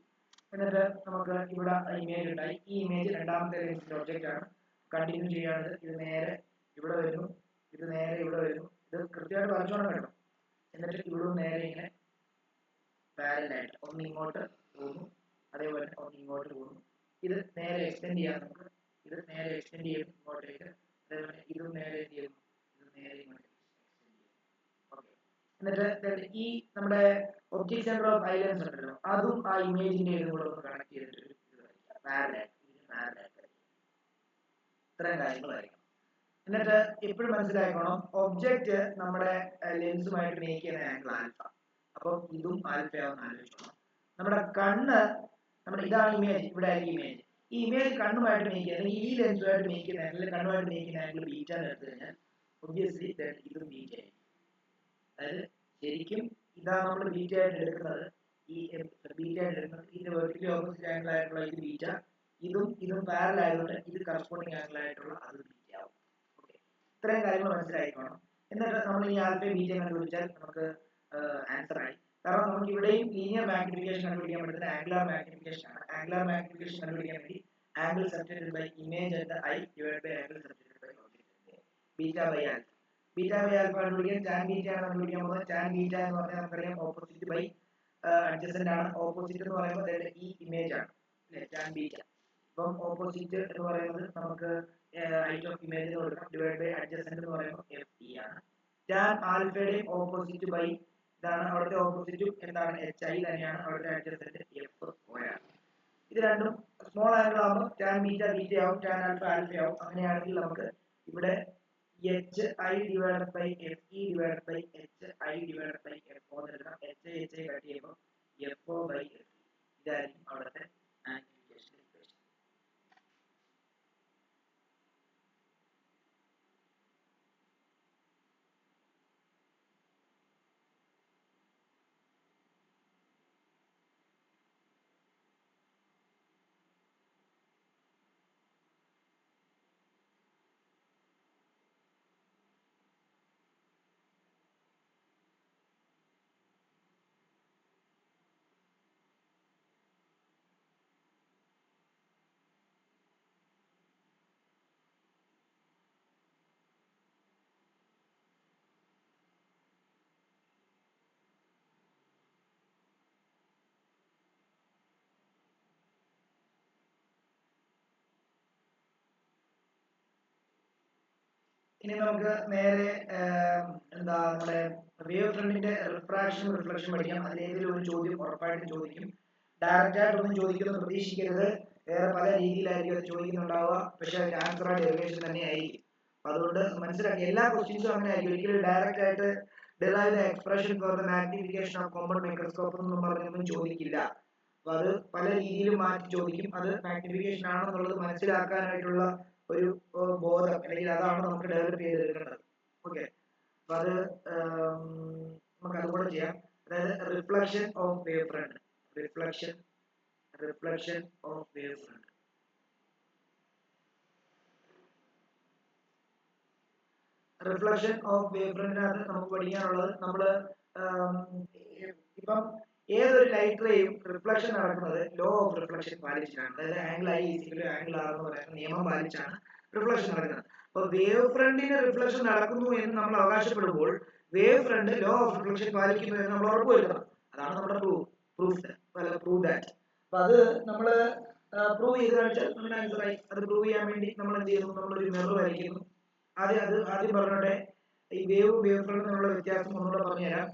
എന്നിട്ട് നമുക്ക് ഇവിടെ ഇമേജ് ഉണ്ടായി. ഈ ഇമേജ് രണ്ടാമത്തെ ലെൻസിന്റെ ഒബ്ജക്റ്റ് ആണ്. കണ്ടിന്യൂ ചെയ്യുകയാണെങ്കിൽ ഇത് നേരെ ഇവിടെ വരുന്നു, ഇത് നേരെ ഇവിടെ വരുന്നു. ഇത് കൃത്യമായിട്ട് വരച്ചോണം കേട്ടോ. എന്നിട്ട് ഇവിടെ നേരെ ഇങ്ങനെ പാരലായിട്ട് ഒന്ന് ഇങ്ങോട്ട് പോകുന്നു, അതേപോലെ ഒന്ന് ഇങ്ങോട്ട് പോകുന്നു. ഇത് നേരെ എക്സ്റ്റെൻഡ് ചെയ്യാം നമുക്ക്. ഇത് നേരെ എക്സ്റ്റെൻഡ് ചെയ്യും ഇങ്ങോട്ടേക്ക്. അതേപോലെ ഇതും നേരെ എന്ത് ചെയ്യുന്നു, ഇത് നേരെ ഇങ്ങോട്ട് എക്സ്റ്റെൻഡ് ചെയ്യും. ഓക്കെ. എന്നിട്ട് ഈ നമ്മുടെ ഒബ്ജക്ട് സെന്റർ ഓഫ് ഐലൻസ് ഉണ്ടല്ലോ, അതും ആ ഇമേജിന്റെ ഇതും കൂടെ ഒന്ന് കണക്ട് ചെയ്തിട്ട് പാരലായിട്ട് ഇത്രയും കാര്യങ്ങളായിരിക്കും. എന്നിട്ട് എപ്പോഴും മനസ്സിലാക്കണം, ഒബ്ജക്റ്റ് നമ്മുടെ ലെൻസുമായിട്ട് മേക്ക് ചെയ്യുന്ന ആംഗിൾ ആൽഫ. അപ്പം ഇതും ആൽഫയാവുന്ന ആലോചിക്കണം. നമ്മുടെ കണ്ണ്, നമ്മുടെ ഇതാണ് ഇമേജ്, ഇവിടെ ആയിരിക്കും ഇമേജ്. ഈ ഇമേജ് കണ്ണുമായിട്ട് മേക്ക് ചെയ്യുന്നത്, ഈ ലെൻസുമായിട്ട് മേക്ക് ചെയ്യുന്ന ആംഗിൾ, കണ്ണുമായിട്ട് മേക്ക് ചെയ്യുന്ന ആംഗിൾ ബീറ്റ എടുത്തു കഴിഞ്ഞാൽ ഒബ്വിയസ്ലി ഇതും ബീറ്റ ആയിരിക്കും. അതായത് ശരിക്കും ഇതാണ് നമ്മൾ ബീറ്റ ആയിട്ട് എടുക്കുന്നത്. ഈ ബീറ്റ ആയിട്ട് എടുക്കുന്നത് ഇതിന്റെ വെർട്ടിക്കലി ഓപ്പോസിറ്റ് ആംഗിൾ ആയിട്ടുള്ള ഇത് ബീറ്റ, ഇതും പാരലൽ ആയതുകൊണ്ട് ഇത് കറസ്പോണ്ടിങ് ആംഗിൾ ആയിട്ടുള്ള അത് ബീറ്റ ആവും. ഓക്കെ, ഇത്രയും കാര്യങ്ങൾ മനസ്സിലായിക്കോണം. എന്നിട്ട് നമ്മൾ ഈ ആൽഫയും ബീറ്റയും കണ്ടുപിടിച്ചാൽ നമുക്ക് ആൻസർ ആയി. കാരണം നമുക്ക് ഇവിടെയും ലീനിയർ മാഗ്നിഫിക്കേഷൻ കണ്ടുപിടിക്കാൻ പറ്റുന്ന ആംഗുലാർ മാഗ്നിഫിക്കേഷൻ ആണ്. ആംഗുലാർ മാഗ്നിഫിക്കേഷൻ കണ്ടുപിടിക്കാൻ വേണ്ടി angle subtended by image at eye divide by angle subtended by object beta by alpha. Beta by alpha കണ്ടുപിടിക്കാൻ ടാൻ ബീറ്റ ആണ് കണ്ടുപിടിക്കാൻ പോകുന്നത്. ടാൻ ബീറ്റ എന്ന് പറഞ്ഞാൽ നമുക്കറിയാം ഓപ്പോസിറ്റ് ബൈ അഡ്ജസന്റ് ആണ്. ഓപ്പോസിറ്റ് എന്ന് പറയുമ്പോൾ ഈ ഇമേജ് ആണ് അല്ലേ, ടാൻ ബീറ്റ. അപ്പം ഓപ്പോസിറ്റ് എന്ന് പറയുന്നത് നമുക്ക് ഹൈറ്റ് ഓഫ് ഇമേജ് എന്ന് കൊടുക്കാം, ഡിവൈഡ് ബൈ അഡ്ജസന്റ് എന്ന് പറയുമ്പോൾ എഫ് ടി ആണ്. ടാൻ ആൽഫയുടെയും ഓപ്പോസിറ്റ് ബൈ ഇതാണ്, അവിടുത്തെ ഓപ്പോസിറ്റും എന്താണ്, എച്ച് ഐ തന്നെയാണ്. അവിടുത്തെ അഡ്ജസന്റ് എഫ് ഒ ആണ്. ഇത് രണ്ടും സ്മോൾ ആംഗിൾ ആകുമ്പോൾ ടാൻ ബീറ്റ ബീറ്റ ആവും, ടാൻ ആൽഫ ആൽഫ ആവും. അങ്ങനെയാണെങ്കിൽ നമുക്ക് ഇവിടെ H I divide by F E divide by H I divide by F O എന്ന് എടുക്കാം. എച്ച് ഐ കട്ട് ചെയ്യുമ്പോൾ എഫ് ഒ ബൈ എഫ് ഇതായിരിക്കും അവിടുത്തെ മാഗ്നിഫിക്കേഷൻ ഇക്വേഷൻ. ഇനി നമുക്ക് നേരെ എന്താ നമ്മുടെ വേവ് ഫ്രണ്ടിന്റെ റിഫ്രാക്ഷൻ റിഫ്ലക്ഷൻ പഠിക്കാം. അതിലേതെങ്കിലും ഒരു ചോദ്യം ഉറപ്പായിട്ടും ചോദിക്കും. ഡയറക്റ്റ് ആയിട്ടൊന്നും ചോദിക്കുമെന്ന് പ്രതീക്ഷിക്കരുത്. വേറെ പല രീതിയിലായിരിക്കും അത് ചോദിക്കുന്നുണ്ടാവുക. പക്ഷെ അതിന്റെ ആൻസർ ആ ഡെറിവേഷൻ തന്നെ ആയിരിക്കും. അപ്പൊ അതുകൊണ്ട് മനസ്സിലാക്കി, എല്ലാ ക്വസ്റ്റ്യൻസും അങ്ങനെ ആയിരിക്കും. ഒരിക്കലും ഡയറക്റ്റ് ആയിട്ട് derive the expression for the magnification of common microscope എന്നും പറഞ്ഞൊന്നും ചോദിക്കില്ല. അപ്പൊ അത് പല രീതിയിലും മാറ്റി ചോദിക്കും. അത് മാഗ്നിഫിക്കേഷൻ ആണെന്നുള്ളത് മനസ്സിലാക്കാനായിട്ടുള്ള ഒരു ബോധം, അല്ലെങ്കിൽ അതാണ് നമുക്ക് ഡെവലപ്പ് ചെയ്തെടുക്കേണ്ടത്. ഓക്കെ, അപ്പൊ അത് നമുക്ക് അതുകൂടെ ചെയ്യാം. അതായത് reflection of wave front, reflection of wave front. Reflection of wave ഫ്രണ്ടിനകത്ത് നമുക്ക് പഠിക്കാനുള്ളത്, നമ്മള് ഇപ്പം ഏതൊരു ലൈറ്റ് റേയും റിഫ്ലക്ഷൻ നടക്കുന്നത് ലോ ഓഫ് റിഫ്ലക്ഷൻ പാലിച്ചാണ്. അതായത് angle I equal angle R എന്ന് പറയുന്ന നിയമം പാലിച്ചാണ് റിഫ്ലക്ഷൻ നടക്കുന്നത്. അപ്പൊ വേവ് ഫ്രണ്ടിന് റിഫ്ലക്ഷൻ നടക്കുന്നു എന്ന് നമ്മൾ അവകാശപ്പെടുമ്പോൾ wave front law of reflection പാലിക്കുന്നു എന്ന് നമ്മൾ ഉറപ്പുവരുത്തണം. അതാണ് നമ്മുടെ പ്രൂവ് ദാറ്റ്. അപ്പൊ അത് നമ്മള് പ്രൂവ് ചെയ്ത് കാണിച്ചാൽ നമ്മുടെ ആൻസറായി. അത് പ്രൂവ് ചെയ്യാൻ വേണ്ടി നമ്മൾ എന്ത് ചെയ്യുന്നു, നമ്മളൊരു മിറർ വരയ്ക്കുന്നു. ആദ്യം പറഞ്ഞോട്ടെ, ഈ വേവ് ഫ്രണ്ട് തമ്മിലുള്ള വ്യത്യാസം ഒന്നുകൂടെ പറഞ്ഞുതരാം.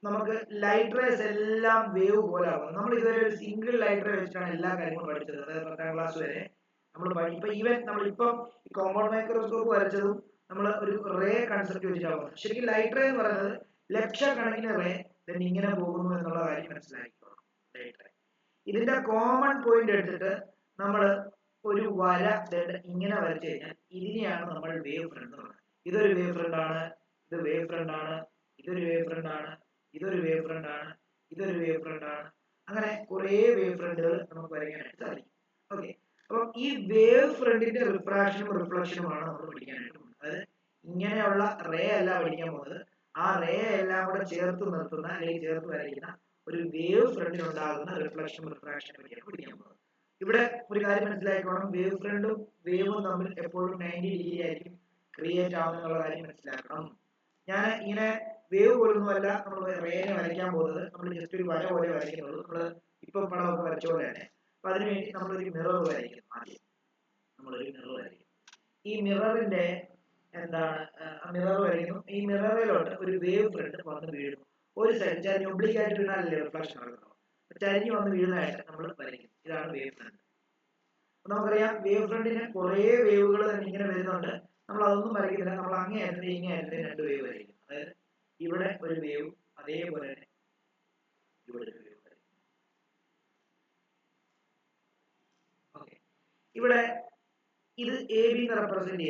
നമുക്ക് ലൈറ്റ് റേസ് എല്ലാം വേവ് പോലെ ആകും. നമ്മൾ ഇതുവരെ ഒരു സിംഗിൾ ലൈറ്റ് റേ വെച്ചിട്ടാണ് എല്ലാ കാര്യങ്ങളും പഠിച്ചത്. അതായത് 10ാം ക്ലാസ് വരെ നമ്മൾ ഇപ്പൊ ഈവൻ നമ്മളിപ്പം ഈ കോമ്പൗണ്ട് മൈക്രോസ്കോപ്പ് വരച്ചതും നമ്മൾ ഒരു റേ കൺസെപ്റ്റ് വെച്ചിട്ടാണ്. ശരിക്കും ലൈറ്റ് റേ എന്ന് പറയുന്നത് ലക്ഷക്കണക്കിന് റേ ഇങ്ങനെ പോകുന്നു എന്നുള്ള കാര്യം മനസ്സിലാക്കിക്കോളാം. ലൈറ്റ് റേ ഇതിന്റെ കോമൺ പോയിന്റ് എടുത്തിട്ട് നമ്മൾ ഒരു വര ഇങ്ങനെ വരച്ചു കഴിഞ്ഞാൽ ഇതിനെയാണ് നമ്മൾ വേവ് ഫ്രണ്ട് എന്ന് പറയുന്നത്. ഇതൊരു വേവ് ഫ്രണ്ട് ആണ്, ഇത് വേവ് ഫ്രണ്ട് ആണ്, ഇതൊരു വേവ് ഫ്രണ്ട് ആണ്, ഇതൊരു വേവ് ഫ്രണ്ട് ആണ്, ഇതൊരു വേവ് ഫ്രണ്ട് ആണ്. അങ്ങനെ കുറെ വേവ് ഫ്രണ്ടുകൾ നമുക്ക് വരയ്ക്കാനായിട്ട് സാധിക്കും. ഓക്കെ, അപ്പം ഈ വേവ് ഫ്രണ്ടിന്റെ റിഫ്രാക്ഷനും റിഫ്ലക്ഷനുമാണ് നമ്മൾ പഠിക്കാനായിട്ട് പോകുന്നത്. അതായത് ഇങ്ങനെയുള്ള റേ അല്ല പഠിക്കാൻ പോകുന്നത്, ആ റേ എല്ലാം കൂടെ ചേർത്ത് നിർത്തുന്ന അല്ലെങ്കിൽ ചേർത്ത് വരയ്ക്കുന്ന ഒരു വേവ് ഫ്രണ്ടിൽ ഉണ്ടാകുന്ന റിഫ്ലക്ഷൻ റിഫ്രാക്ഷനെ പറ്റിയാണ് പഠിക്കാൻ പോകുന്നത്. ഇവിടെ ഒരു കാര്യം മനസ്സിലാക്കണം, വേവ് ഫ്രണ്ടും വേവും തമ്മിൽ എപ്പോഴും 90 ഡിഗ്രി ആയിരിക്കും ക്രിയേറ്റ് ആവുന്നുള്ള കാര്യം മനസ്സിലാക്കണം. ഞാൻ ഇങ്ങനെ വേവ് പോലൊന്നുമല്ല നമ്മൾ റേനെ വരയ്ക്കാൻ പോകുന്നത്, നമ്മൾ ജസ്റ്റ് ഒരു വര പോലെ വരയ്ക്കുന്നുള്ളൂ. നമ്മൾ ഇപ്പം പടമൊക്കെ വരച്ച പോലെ തന്നെ. അപ്പൊ അതിനുവേണ്ടി നമ്മളൊരു മിറർ വരയ്ക്കും. ആദ്യം നമ്മളൊരു മിറർ വരയ്ക്കും. ഈ മിററിന്റെ എന്താണ് മിറർ വരയ്ക്കും. ഈ മിററിലോട്ട് ഒരു വേവ് ഫ്രണ്ട് വന്ന് വീഴുന്നു. ഒരു സൈഡ് ചരിഞ്ഞ് ഒബ്ലിക്കായിട്ട് വീണാലല്ലേ റിഫ്ലക്ഷൻ നടക്കുന്നത്. ചരിഞ്ഞ് വന്ന് വീഴുന്നതായിട്ട് നമ്മൾ വരയ്ക്കും. ഇതാണ് വേവ് ഫ്രണ്ട്. നമുക്കറിയാം വേവ് ഫ്രണ്ടിന് കുറെ വേവുകൾ തന്നെ ഇങ്ങനെ വരുന്നുണ്ട്. നമ്മൾ അതൊന്നും വരയ്ക്കുന്നില്ല. നമ്മൾ അങ്ങേയറ്റത്തെ ഇങ്ങേയറ്റത്തെ 2 വേവ് വരയ്ക്കും. അതായത് ഇവിടെ ഒരു വേവ്, അതേപോലെ തന്നെ ഇവിടെ ഒരു വേവ് വരയ്ക്കും. ഓക്കെ, ഇവിടെ ഇത് എ ബി എന്ന് റെപ്രസെന്റ്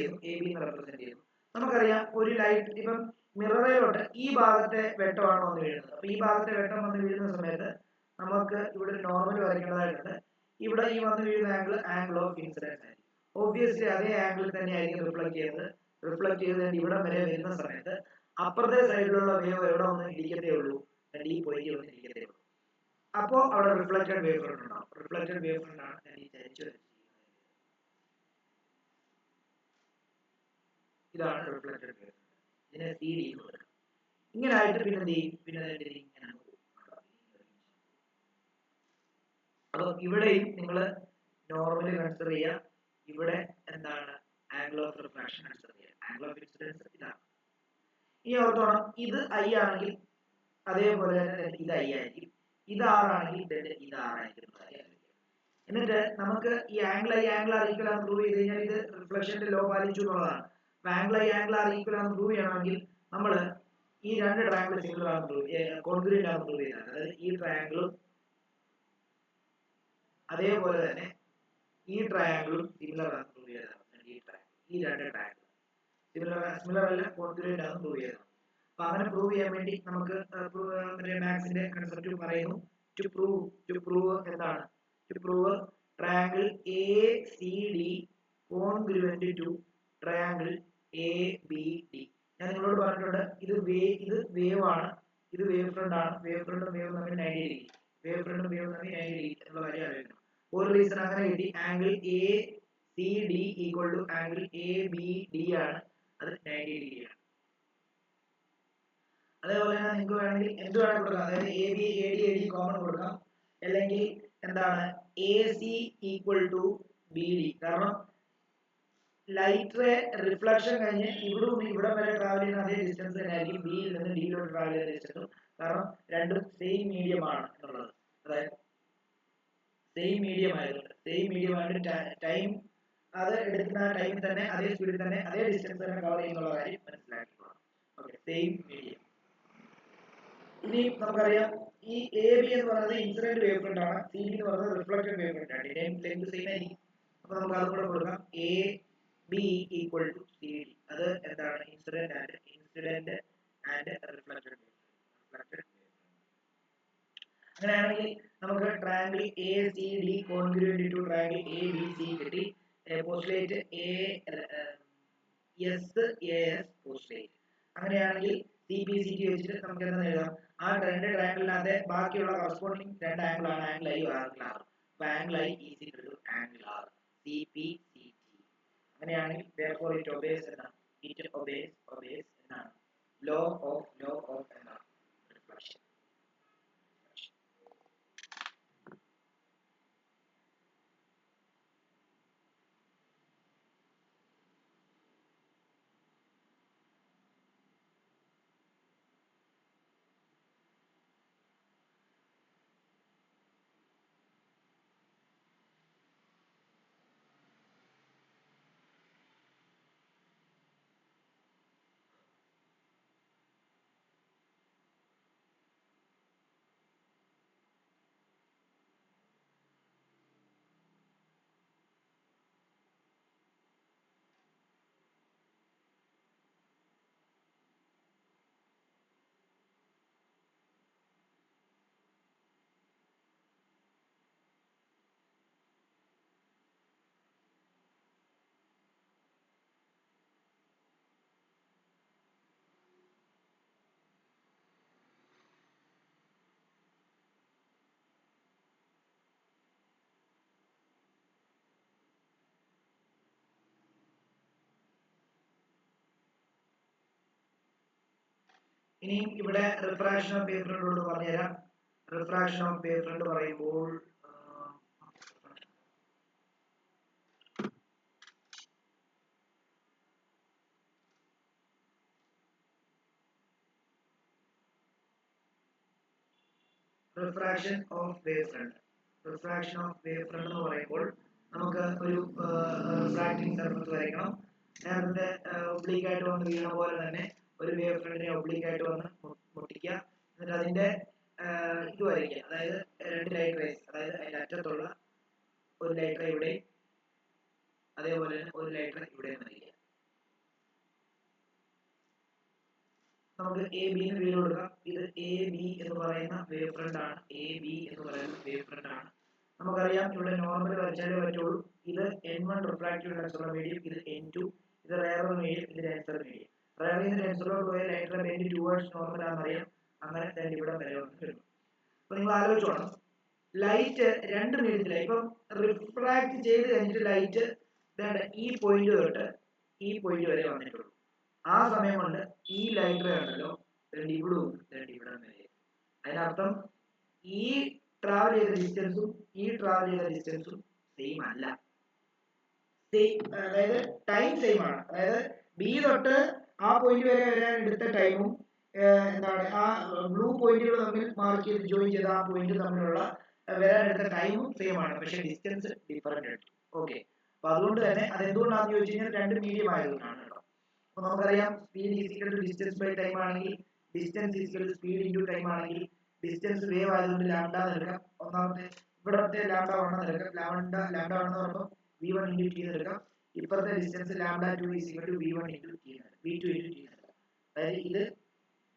ചെയ്യുന്നു. നമുക്കറിയാം ഒരു ലൈറ്റ് ഇപ്പം മിററിലോട്ട് ഈ ഭാഗത്തെ വെട്ടമാണ് വന്ന് വീഴുന്നത്. അപ്പൊ ഈ ഭാഗത്തെ വെട്ടം വന്ന് വീഴുന്ന സമയത്ത് നമുക്ക് ഇവിടെ ഒരു നോർമൽ വരയ്ക്കേണ്ടതായിട്ടുണ്ട്. ഇവിടെ ഈ വന്ന് വീഴുന്ന ആംഗിൾ ഓഫ് ഇൻസിഡൻസ് ആയിരിക്കും. ഒബ്വിയസ്ലി അതേ ആംഗിൾ തന്നെ ആയിരിക്കും റിഫ്ലക്ട് ചെയ്ത് ഇവിടെ വരെ വരുന്ന സമയത്ത് അപ്പുറത്തെ സൈഡിലുള്ള വേവ് എവിടെ വന്ന് ഇരിക്കത്തേ ഉള്ളൂ, ഈ പോയിന്റ് വന്ന് ഇരിക്കത്തേ ഉള്ളൂ. അപ്പോ അവിടെ റിഫ്ലക്റ്റഡ് വേവ് ഫ്രണ്ട് ഉണ്ടാവും. റിഫ്ലക്റ്റഡ് വേവ് ഫ്രണ്ട് ആണ് ഞാൻ ഈ ചരിച്ചു. ഇതാണ് റിഫ്ലക്റ്റഡ് വേവ്. ഇതിനെ CD എന്ന് പറയും. ഇങ്ങനെ ആയിട്ട് പിന്നെ എന്ത് ചെയ്യും, പിന്നെ ഇങ്ങനെ. അപ്പൊ ഇവിടെയും നിങ്ങൾ നോർമലി കൺസിഡർ ചെയ്യുക. ഇവിടെ എന്താണ് ആംഗിൾ ഓഫ് റിഫ്രാക്ഷൻ കൺസിഡർ ചെയ്യുക. ആംഗിൾ ഓഫ് ഇൻസിഡൻസ് ഇതാണ്. ഈ ഓർത്തോണം, ഇത് I ആണെങ്കിൽ അതേപോലെ തന്നെ ഇത് I ആയിരിക്കും. ഇത് R ആണെങ്കിൽ ഇത് R ആയിരിക്കും. എന്നിട്ട് നമുക്ക് ഈ angle I angle R equal ആണെന്ന് പ്രൂവ് ചെയ്ത് കഴിഞ്ഞാൽ ഇത് റിഫ്ലക്ഷന്റെ ലോ പാലിച്ചു എന്നുള്ളതാണ്. Angle I angle R equal ആണെന്ന് പ്രൂവ് ചെയ്യണമെങ്കിൽ നമ്മൾ ഈ 2 ട്രയാംഗിൾ സിമിലർ ആണെന്ന് കോൺഗ്രുവന്റ് ആണെന്ന് പ്രൂവ് ചെയ്യണം. അതായത് ഈ ട്രയാംഗിളും അതേപോലെ തന്നെ ഈ ട്രയാംഗിളും സിമിലർ ആണെന്ന് പ്രൂവ് ചെയ്യണം. ഈ 2 ട്രയാംഗിൾ സിമിലർ അല്ല, കോൺഗ്രുവന്റ് ആണെന്ന് പ്രൂവ് ചെയ്യണം. അപ്പൊ അങ്ങനെ പ്രൂവ് ചെയ്യാൻ വേണ്ടി നമുക്ക് മാത്സിന്റെ കൺസെപ്റ്റ് പറയുന്നു. ടു പ്രൂവ് എന്താണ്, to prove triangle ACD congruent to triangle ABD. ഞാൻ നിങ്ങളോട് പറഞ്ഞിട്ടുണ്ട്, ഇത് വേവ് ആണ്, ഇത് വേവ് ഫ്രണ്ട് ആണ്. വേവ് ഫ്രണ്ടും വേവും തമ്മിൽ 90 ഡിഗ്രി, വേവ് ഫ്രണ്ടും വേവും തമ്മിൽ 90 ഡിഗ്രി എന്നുള്ള കാര്യം അറിയണം. ഒരു റീസൺ അങ്ങനെ കിട്ടി. Angle ACD equal to angle ABD ആണ്, അത് 90 ഡിഗ്രി ആണ്. അതേപോലെ തന്നെ നിങ്ങൾക്ക് വേണമെങ്കിൽ എന്ത് വേണമെങ്കിൽ കൊടുക്കാം. അതായത് AD കോമൺ കൊടുക്കാം. അല്ലെങ്കിൽ എന്താണ് AC ഈക്വൽ ടു BD. കാരണം ലൈറ്റ് റേ റിഫ്ലക്ഷൻ കഴിഞ്ഞ് ഇവിടെ വരെ ട്രാവൽ ചെയ്യുന്ന അതേ ഡിസ്റ്റൻസ് തന്നെ ആയിരിക്കും ബിയിൽ നിന്ന് ഡിയിലോട്ട് ട്രാവൽ ചെയ്യുന്ന ഡിസ്റ്റൻസും. കാരണം രണ്ടും സെയിം മീഡിയം ആണ് എന്നുള്ളത്. അതായത് സെയിം മീഡിയം ആയതുകൊണ്ട് ടൈം അത് എടുക്കുന്ന ടൈമിൽ തന്നെ അതേ സ്പീഡിൽ തന്നെ അതേ ഡിസ്റ്റൻസ് തന്നെ കവർ ചെയ്യുന്നുള്ള കാര്യം മനസ്സിലാക്കിക്കോളാം. Okay, same medium. ഇനി നമുക്കറിയാം ഈ AB എന്ന് പറയുന്നത് ഇൻസിഡന്റ് വേവ് ഫ്രണ്ട് ആണ്, CD എന്ന് പറയുന്നത് റിഫ്ലക്റ്റഡ് വേവ് ഫ്രണ്ട് ആണ്. ലെങ്ത് സെയിം ആയിരിക്കും. അപ്പൊ നമുക്ക് അതും കൂടെ കൊടുക്കാം. AB equal to CD. അത് എന്താണ് incident and reflected wave front. അങ്ങനെയാണെങ്കിൽ നമുക്ക് triangle ACD congruent to triangle ABC കിട്ടി. Postulate SAS postulate. അങ്ങനെയാണെങ്കിൽ CPCT വെച്ചിട്ട് നമുക്ക് എന്താ എഴുതാം, ആ 2 ട്രയാംഗിളിനകത്തെ ബാക്കിയുള്ള കറസ്പോണ്ടിങ് 2 ആംഗിൾ ആണ് ആംഗിൾ I ആംഗിൾ R. അപ്പൊ angle I is equal to angle R, CPCT. അങ്ങനെയാണെങ്കിൽ therefore it obeys എന്നാണ് ലോ ഓഫ് എന്നാണ് റിഫ്ലക്ഷൻ. ഇനിയും ഇവിടെ റിഫ്രാക്ഷൻ ഓഫ് വേവ് ഫ്രണ്ട് പറഞ്ഞുതരാം. റിഫ്രാക്ഷൻ ഓഫ് വേവ് ഫ്രണ്ട് പറയുമ്പോൾ റിഫ്രാക്ഷൻ ഓഫ് വേവ് ഫ്രണ്ട് എന്ന് പറയുമ്പോൾ നമുക്ക് ഒരു റിഫ്രാക്റ്റിംഗ് സർഫസ് വരയ്ക്കണം. നേരത്തെ ഒബ്ലീക്ക് ആയിട്ട് വന്ന് വീണ പോലെ തന്നെ ഒരു വേവ് ഫ്രണ്ടിനെ ഒബ്ലീക്ക് ആയിട്ട് വന്ന് മുട്ടിക്കുക. എന്നിട്ട് അതിന്റെ ഇത് വരയ്ക്കുക. അതായത് രണ്ട് ലൈറ്റ് റേസ്, അതായത് അതിന്റെ അറ്റത്തുള്ള ഒരു ലൈറ്റ് റേ ഇവിടെ, അതേപോലെ തന്നെ ഒരു ലൈറ്റ് റേ ഇവിടെ വരയ്ക്കുക. നമുക്ക് എ ബി എന്ന് പേര് കൊടുക്കാം. ഇത് എ ബി എന്ന് പറയുന്ന വേവ് ഫ്രണ്ട് ആണ്. നമുക്കറിയാം ഇവിടെ നോർമൽ വരച്ചാലേ പറ്റുള്ളൂ. ഇത് N1 റിഫ്രാക്റ്റീവ് ഇൻഡെക്സ് ഉള്ള മീഡിയം, ഇത് N2, ഇത് റെയർ മീഡിയം, ഇത് ഡെൻസർ മീഡിയം. റെയറിൽ ഡെൻസറിലോട്ട് പോയ ലൈറ്റർ ബെൻഡ് ടുവേർഡ്സ് നോർമൽ ആണെന്നറിയാം. അങ്ങനെ തന്നെ ഇവിടെ വരെ വന്നിട്ടുണ്ട്. അപ്പൊ നിങ്ങൾ ആലോചിച്ചോണം, ലൈറ്റ് രണ്ട് മീഡിയത്തിലായി. ഇപ്പം റിഫ്രാക്ട് ചെയ്ത് കഴിഞ്ഞിട്ട് ലൈറ്റ് ഈ പോയിന്റ് തൊട്ട് ഈ പോയിന്റ് വരെ വന്നിട്ടുള്ളൂ. ആ സമയം കൊണ്ട് ഈ ലൈറ്റ് റേ ഉണ്ടല്ലോ ഇവിടെ വരെ. അതിനർത്ഥം ഈ ട്രാവൽ ചെയ്ത ഡിസ്റ്റൻസും ഈ ട്രാവൽ ചെയ്ത ഡിസ്റ്റൻസും സെയിം അല്ല. അതായത് ടൈം സെയിം ആണ്. അതായത് ബി തൊട്ട് ആ പോയിന്റ് വരെ വരാൻ എടുത്ത ടൈമും എന്താണ് ആ ബ്ലൂ പോയിന്റുകൾ തമ്മിൽ മാർക്ക് ചെയ്ത് ജോയിൻ ചെയ്ത ആ പോയിന്റ് തമ്മിലുള്ള വരാൻ എടുത്ത ടൈമും സെയിം ആണ്. പക്ഷെ ഡിസ്റ്റൻസ് ഡിഫറെന്റ് ആണ്. ഓക്കെ, അപ്പൊ അതുകൊണ്ട് തന്നെ അതെന്തുകൊണ്ടാണെന്ന് ചോദിച്ചു കഴിഞ്ഞാൽ രണ്ട് മീഡിയം ആയതുകൊണ്ടാണ് കേട്ടോ. അപ്പൊ നമുക്കറിയാം speed equal to distance by time ആണെങ്കിൽ, distance equal to speed into time ആണെങ്കിൽ, ഡിസ്റ്റൻസ് വേവ് ആയതുകൊണ്ട് ലാംഡ എടുക്കാം. ഒന്നാമത്തെ ഇവിടത്തെ ലാംഡ 1 എടുക്കാം. ലാംഡ 1 എന്ന് പറയുമ്പോൾ v1 into t എടുക്കാം. ഇപ്പുറത്തെ distance lambda 2 is equal to v1 into t v2 into t എടുക്കാം. അതായത് ഇത്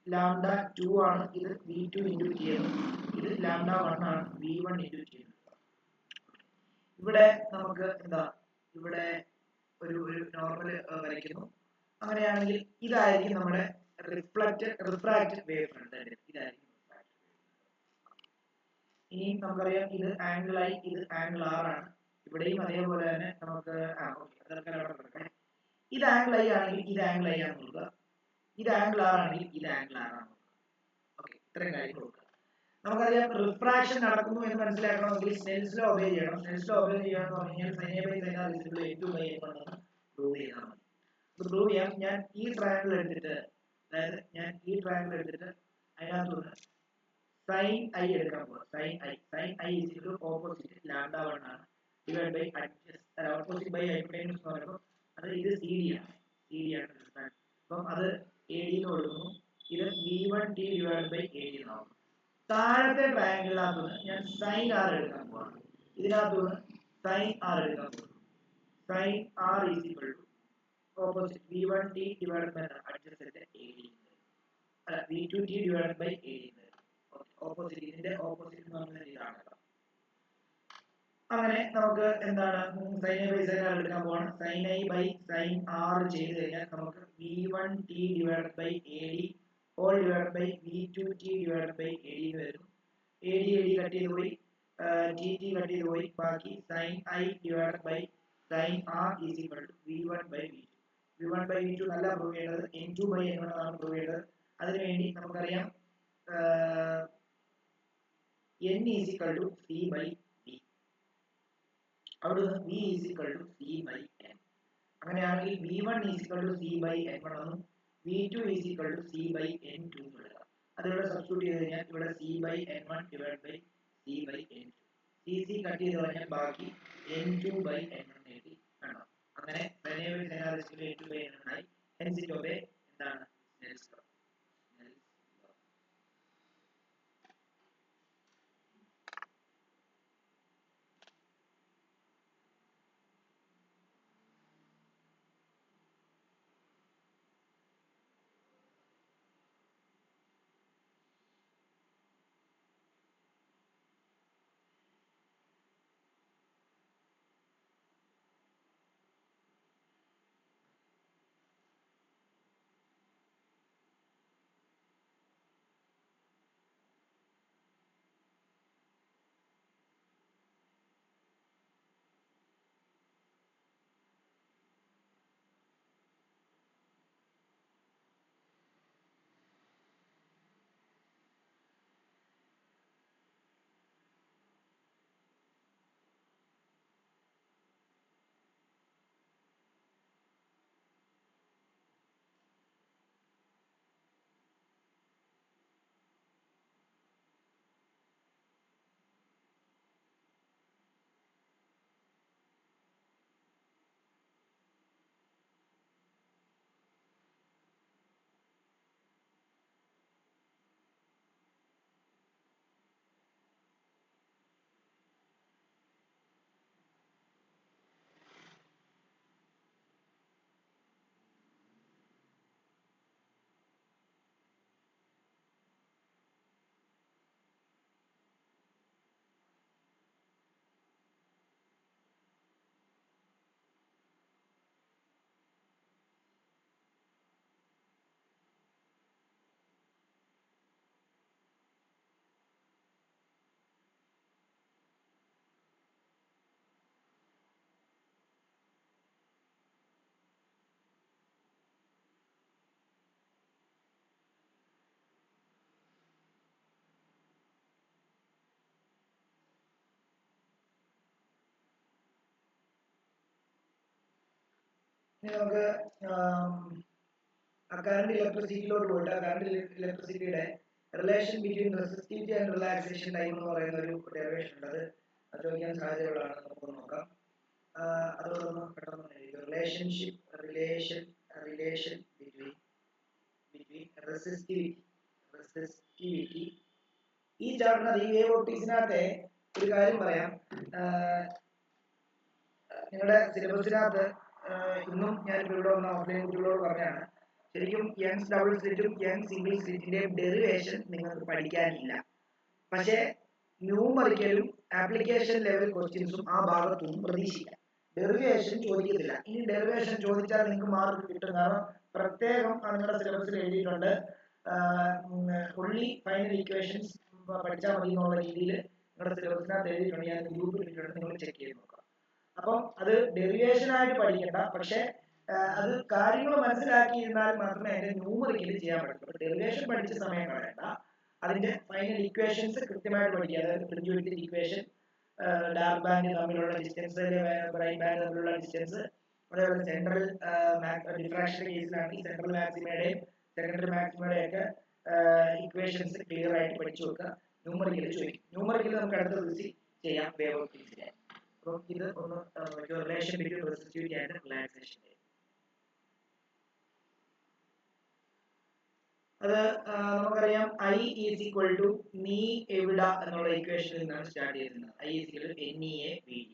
ലാംഡ 2 ആണ്, ഇത് v2 into t ആണ്, ഇത് ലാംഡ 1 ആണ്, v1 into t. ഇവിടെ നമുക്ക് എന്താ ഇവിടെ ഒരു നോർമൽ വരയ്ക്കുന്നു. അങ്ങനെയാണെങ്കിൽ ഇതായിരിക്കും നമ്മുടെ റിഫ്രാക്റ്റഡ് വേവ് ഫ്രണ്ട്. ഇതായിരിക്കും. ഇനി നമുക്കറിയാം ഇത് ആംഗിൾ I, ഇത് ആംഗിൾ R ആണ്. ഇവിടെയും അതേപോലെ തന്നെ നമുക്ക് ഇത് ആംഗിൾ I ആണെങ്കിൽ ഇത് ആംഗിൾ I ആണ് കൊടുക്കുക. ഇത് ആംഗിൾ R ആണെങ്കിൽ ഇത് ആംഗിൾ R ആണ്. ഓക്കെ, ഇത്രയും കാര്യം കൊടുക്കുക. നമുക്കറിയാം റിഫ്രാക്ഷൻ നടക്കുന്നു എന്ന് മനസ്സിലാക്കണമെങ്കിൽ സ്നെൽസ് ലോ ഒബേ ചെയ്യണം. സ്നെൽസ് ലോ ഒബേ ചെയ്യാന്ന് പറഞ്ഞാൽ sin A by sin R is equal to N2 by N1 എന്ന് പ്രൂവ് ചെയ്താൽ മതി. പ്രൂവ് ചെയ്യാം. ഞാൻ ഈ ട്രയാങ്കിൾ എടുത്തിട്ട്, അതായത് ഞാൻ ഈ ട്രയാങ്കിൾ എടുത്തിട്ട് അതിനകത്തുനിന്ന് sin I എടുക്കാൻ പോകും. sin I is equal to opposite lambda 1 ആണ് divided by adjacent opposite by hypotenuse എന്ന് പറയുമ്പോൾ അത് ഇത് CD ആണ്. അപ്പം അത് AD എന്ന് കൊടുക്കുന്നു. ഇത് V1t divided by AD എന്നാവും. താഴത്തെ ട്രയാങ്കിളിനകത്തുനിന്ന് ഞാൻ sin R എടുക്കാൻ പോവാണ്. ഇതിനകത്തുനിന്ന് sin R എടുക്കാൻ പോകും. sin R is equal to opposite V1t divided by adjacent AD അല്ല V2t divided by AD. Opposite, ഇതിന്റെ ഓപ്പോസിറ്റ് എന്ന് പറഞ്ഞാൽ ഇതാണ്. അങ്ങനെ നമുക്ക് എന്താണ് sin A by sin R എടുക്കാൻ പോവാണ്. sin I by sin R ചെയ്ത് കഴിഞ്ഞാൽ നമുക്ക് V1t divided by AD all divided by V2t divided by AD എന്ന് വരും. AD കട്ട് ചെയ്ത് പോയി, TT കട്ട് ചെയ്ത് പോയി, ബാക്കി sin I divided by sin R is equal to V1 by V2. V1 by V2 നല്ല പ്രൂവ് ചെയ്യേണ്ടത് N2 by N1 ആണ് പ്രൂവ് ചെയ്യേണ്ടത്. അതിനുവേണ്ടി നമുക്കറിയാം N is equal to C by V. അവിടെ V is equal to C by N. അങ്ങനെയാണെങ്കിൽ V1 is equal to C by N1 എന്നും V2 is equal to C by N2 എന്നും എടുക്കാം. അതിവിടെ സബ്സ്റ്റിറ്റ്യൂട്ട് ചെയ്ത് കഴിഞ്ഞാൽ ഇവിടെ C by N1 divided by C by N2. C cut ചെയ്ത് കഴിഞ്ഞാൽ ബാക്കി N2 by N1 എഴുതി കാണാം. അങ്ങനെ sin A by sin R is equal to N2 by N1 ആയി. Hence it obey എന്താണ് Snell's law. നമുക്ക് current ഇലക്ട്രിസിറ്റിയിലോട്ട് പോയിട്ട് ആ കറണ്ട് ഇലക്ട്രിസിറ്റിയുടെ relation between resistivity and relaxation time എന്ന് പറയുന്ന ഒരു ഡെറിവേഷൻ ഉണ്ട്. അത് ചോദിക്കാൻ സാധ്യതയുള്ളതാണ്. നമുക്ക് നോക്കാം. അതൊന്ന് പെട്ടെന്ന് റിലേഷൻ ബിറ്റ്വീൻ റെസിസ്റ്റിവിറ്റി. ഈ ചാപ്റ്ററിനകത്ത് ഈ വേവ് ഓപ്റ്റിക്സിനകത്തെ ഒരു കാര്യം പറയാം. നിങ്ങളുടെ സിലബസിനകത്ത് ഇന്നും ഞാനിപ്പോൾ ഇവിടെ വന്ന ഓഫ്ലൈൻ കുട്ടികളോട് പറഞ്ഞാണ്, ശരിക്കും യങ്സ് ഡബിൾ സ്ലിറ്റും യങ് സിംഗിൾ സ്ലിറ്റിന്റെയും ഡെറിവേഷൻ നിങ്ങൾക്ക് പഠിക്കാനില്ല. പക്ഷേ ന്യൂമറിക്കലും ആപ്ലിക്കേഷൻ ലെവൽ ക്വസ്റ്റ്യൻസും ആ ഭാഗത്തും പ്രതീക്ഷിക്കാം. ഡെറിവേഷൻ ചോദിക്കത്തില്ല. ഇനി ഡെറിവേഷൻ ചോദിച്ചാൽ നിങ്ങൾക്ക് മാർക്ക് കിട്ടും. കാരണം പ്രത്യേകം നിങ്ങളുടെ സിലബസിൽ എഴുതിയിട്ടുണ്ട്, ഒൺലി ഫൈനൽ ഇക്വേഷൻസ് പഠിച്ചാൽ മതി എന്നുള്ള രീതിയിൽ നിങ്ങളുടെ സിലബസിനകത്ത് എഴുതിയിട്ടുണ്ട്. ഞാൻ ഗ്രൂപ്പിൽ ഇട്ടിട്ടുണ്ട്, നിങ്ങൾ ചെക്ക് ചെയ്ത് നോക്കാം. അപ്പം അത് ഡെറിവേഷൻ ആയിട്ട് പഠിക്കണ്ട, പക്ഷെ അത് കാര്യങ്ങൾ മനസ്സിലാക്കിയിരുന്നാൽ മാത്രമേ അതിന്റെ ന്യൂമറിക്കൽ ചെയ്യാൻ പറ്റുള്ളൂ. ഡെറിവേഷൻ പഠിച്ച സമയം കളയണ്ട, അതിന്റെ ഫൈനൽ ഇക്വേഷൻസ് കൃത്യമായിട്ട് പഠിക്കുക. അതായത് ഫ്രിഞ്ച് ഇക്വേഷൻ, ഡാർക്ക് ബാൻഡ് തമ്മിലുള്ള ഡിസ്റ്റൻസ്, ബ്രൈറ്റ് ബാൻഡ് തമ്മിലുള്ള ഡിസ്റ്റൻസ്, അതേപോലെ സെൻട്രൽ ഡിഫ്രാക്ഷൻ കേസിലാണെങ്കിൽ സെൻട്രൽ മാക്സിമയുടെയും സെക്കൻഡറി മാക്സിമയുടെയും ഒക്കെ ഇക്വേഷൻസ് ക്ലിയർ ആയിട്ട് പഠിച്ചു വെക്കുക. ന്യൂമറിക്കൽ ചോദിക്കും. ന്യൂമറിക്കൽ നമുക്ക് അടുത്ത ദിവസം ചെയ്യാം വേവ് ഓപ്റ്റിക്സിന്റെ. അപ്പം ഇത് ഒന്ന് relation between resistivity and relaxation. അത് നമുക്കറിയാം, ഐ ഈസ് ഈക്വൽ ടു നീ എവിട എന്നുള്ള ഇക്വേഷനിൽ നിന്നാണ് സ്റ്റാർട്ട് ചെയ്യുന്നത്. I is equal to NEA VD.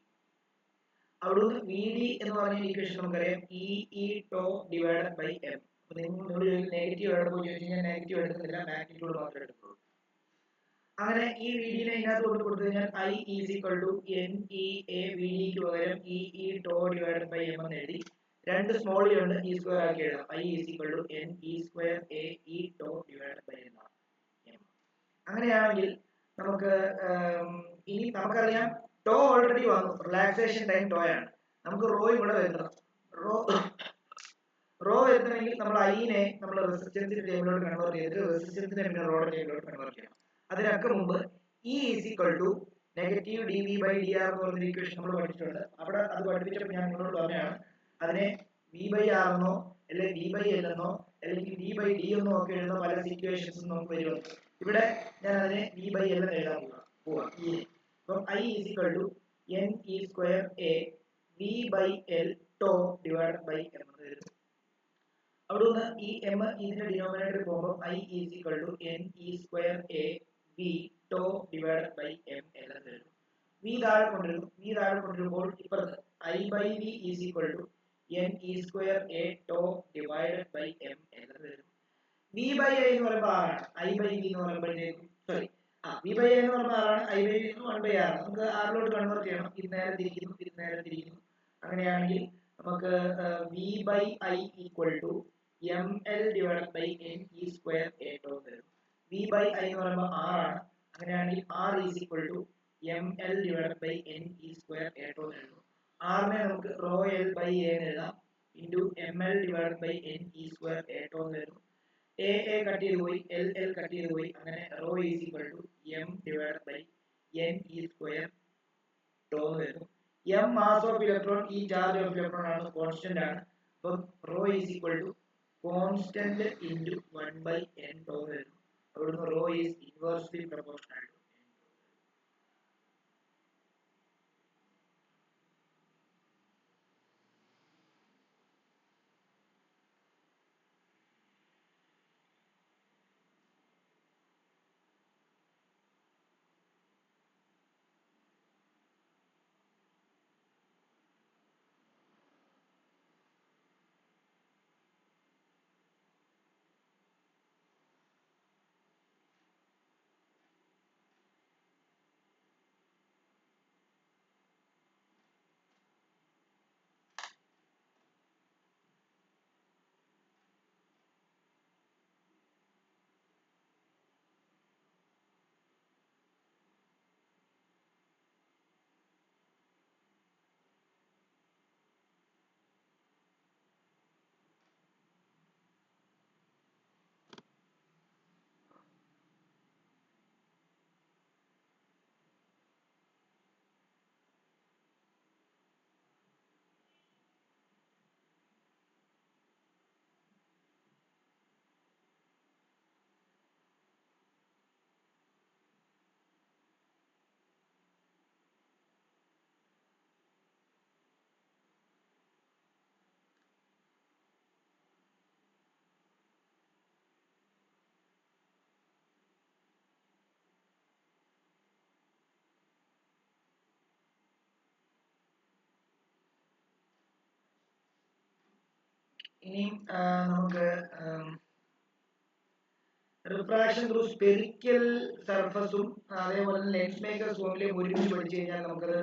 അവിടുന്ന് VD എന്ന് പറഞ്ഞ ഇക്വേഷൻ നമുക്കറിയാം E tau divided by M. നിങ്ങൾ നെഗറ്റീവ് എവിടെ പോയി ചോദിച്ചു കഴിഞ്ഞാൽ നെഗറ്റീവ് എടുക്കുന്നില്ല, മാഗ്നിറ്റ്യൂഡ് മാത്രമേ എടുക്കുള്ളൂ. അങ്ങനെ ഈ VD-നെ ഇതിനകത്ത് കൊണ്ട് കൊടുത്തു കഴിഞ്ഞാൽ I is equal to NEA VD-ക്ക് പകരം E tau divided by M എന്ന് എഴുതി. രണ്ട് സ്മോൾ ഉണ്ട്, ഈ സ്ക്വയർ ആക്കി എഴുതാം. I is equal to NE square AE tau divided by M. അങ്ങനെയാണെങ്കിൽ നമുക്ക് ഇനി നമുക്കറിയാം ടോ ഓൾറെഡി വന്നു, റിലാക്സേഷൻ ടൈം ടോ ആണ്. നമുക്ക് റോയും കൂടെ വരുത്തണം. റോ വരുത്തണമെങ്കിൽ നമ്മൾ ഐനെ നമ്മൾ റെസിസ്റ്റൻസിന്റെ ടേബിളിലോട്ട് കൺവേർട്ട് ചെയ്തിട്ട് റെസിസ്റ്റൻസിനെ പിന്നെ റോയുടെ ടേബിളിലോട്ട് കൺവേർട്ട് ചെയ്യണം. അതിനൊക്കെ മുമ്പ് E is equal to negative dV/dr എന്ന് പറഞ്ഞ ഇക്വേഷൻ നമ്മൾ പഠിച്ചിട്ടുണ്ട്. അവിടെ അത് പഠിപ്പിച്ചപ്പോൾ ഞാൻ നിങ്ങളോട് പറഞ്ഞതാണ്, അതിനെ V/R എന്നോ അല്ലെങ്കിൽ V/L എന്നോ അല്ലെങ്കിൽ V/D എന്നോ ഒക്കെ എഴുതുന്ന പല ഇക്വേഷൻസും നമുക്ക് വരുമോ. ഇവിടെ ഞാൻ അതിനെ V/L എന്ന് എഴുതാൻ പോവാം. അപ്പം I is equal to NE square A V/L tau divided by M എന്ന് എഴുതും. അവിടുന്ന് ഈ M ഇതിന്റെ ഡിനോമിനേറ്ററിൽ പോകുമ്പോൾ I is equal to NE square A V tau divided by M എന്ന് എഴുതും. V താഴെ കൊണ്ടിരുമ്പോൾ ഇപ്പുറത്ത് I/V is equal to NE square A tau divided by M എന്ന് എഴുതും. V/I എന്ന് പറയുമ്പോൾ R ആണ്, I/V എന്ന് പറയുമ്പോഴത്തേക്കും V/I എന്ന് പറയുമ്പോൾ R ആണ്, I/V എന്ന് 1/R. നമുക്ക് ആറിലോട്ട് കൺവേർട്ട് ചെയ്യണം. ഇത് നേരെ തിരിക്കുന്നു. അങ്ങനെയാണെങ്കിൽ നമുക്ക് V/I equal to ML divided by NE square A tau വരും. V/I എന്ന് പറയുമ്പോൾ R ആണ്. അങ്ങനെയാണെങ്കിൽ R is equal to ML divided by NE square A tau എഴുതും. R നെ നമുക്ക് റോ L ബൈ A എന്ന് എഴുതാം into ML divided by NE square A tau വരും. A കട്ട് ചെയ്ത് പോയി, L കട്ട് ചെയ്ത് പോയി. അങ്ങനെ rho is equal to M divided by NE square tau വരും. M മാസ് ഓഫ് ഇലക്ട്രോൺ, ഈ ചാർജ് ഓഫ് ഇലക്ട്രോൺ ആണ്, കോൺസ്റ്റന്റ് ആണ്. അപ്പം rho is equal to constant into 1/n tau വരും. അവിടുന്ന് റോ ഈസ് ഇൻവേഴ്സ്ലി പ്രൊപ്പോർഷണൽ. ഇനിയും നമുക്ക് റിഫ്രാക്ഷൻ ത്രൂ സ്പെറിക്കൽ സർഫസും അതേപോലെ തന്നെ ലെൻസ് മേക്കേഴ്സ് ഫോമിലെയും ഒരുമിച്ച് പഠിച്ചു കഴിഞ്ഞാൽ നമുക്കത്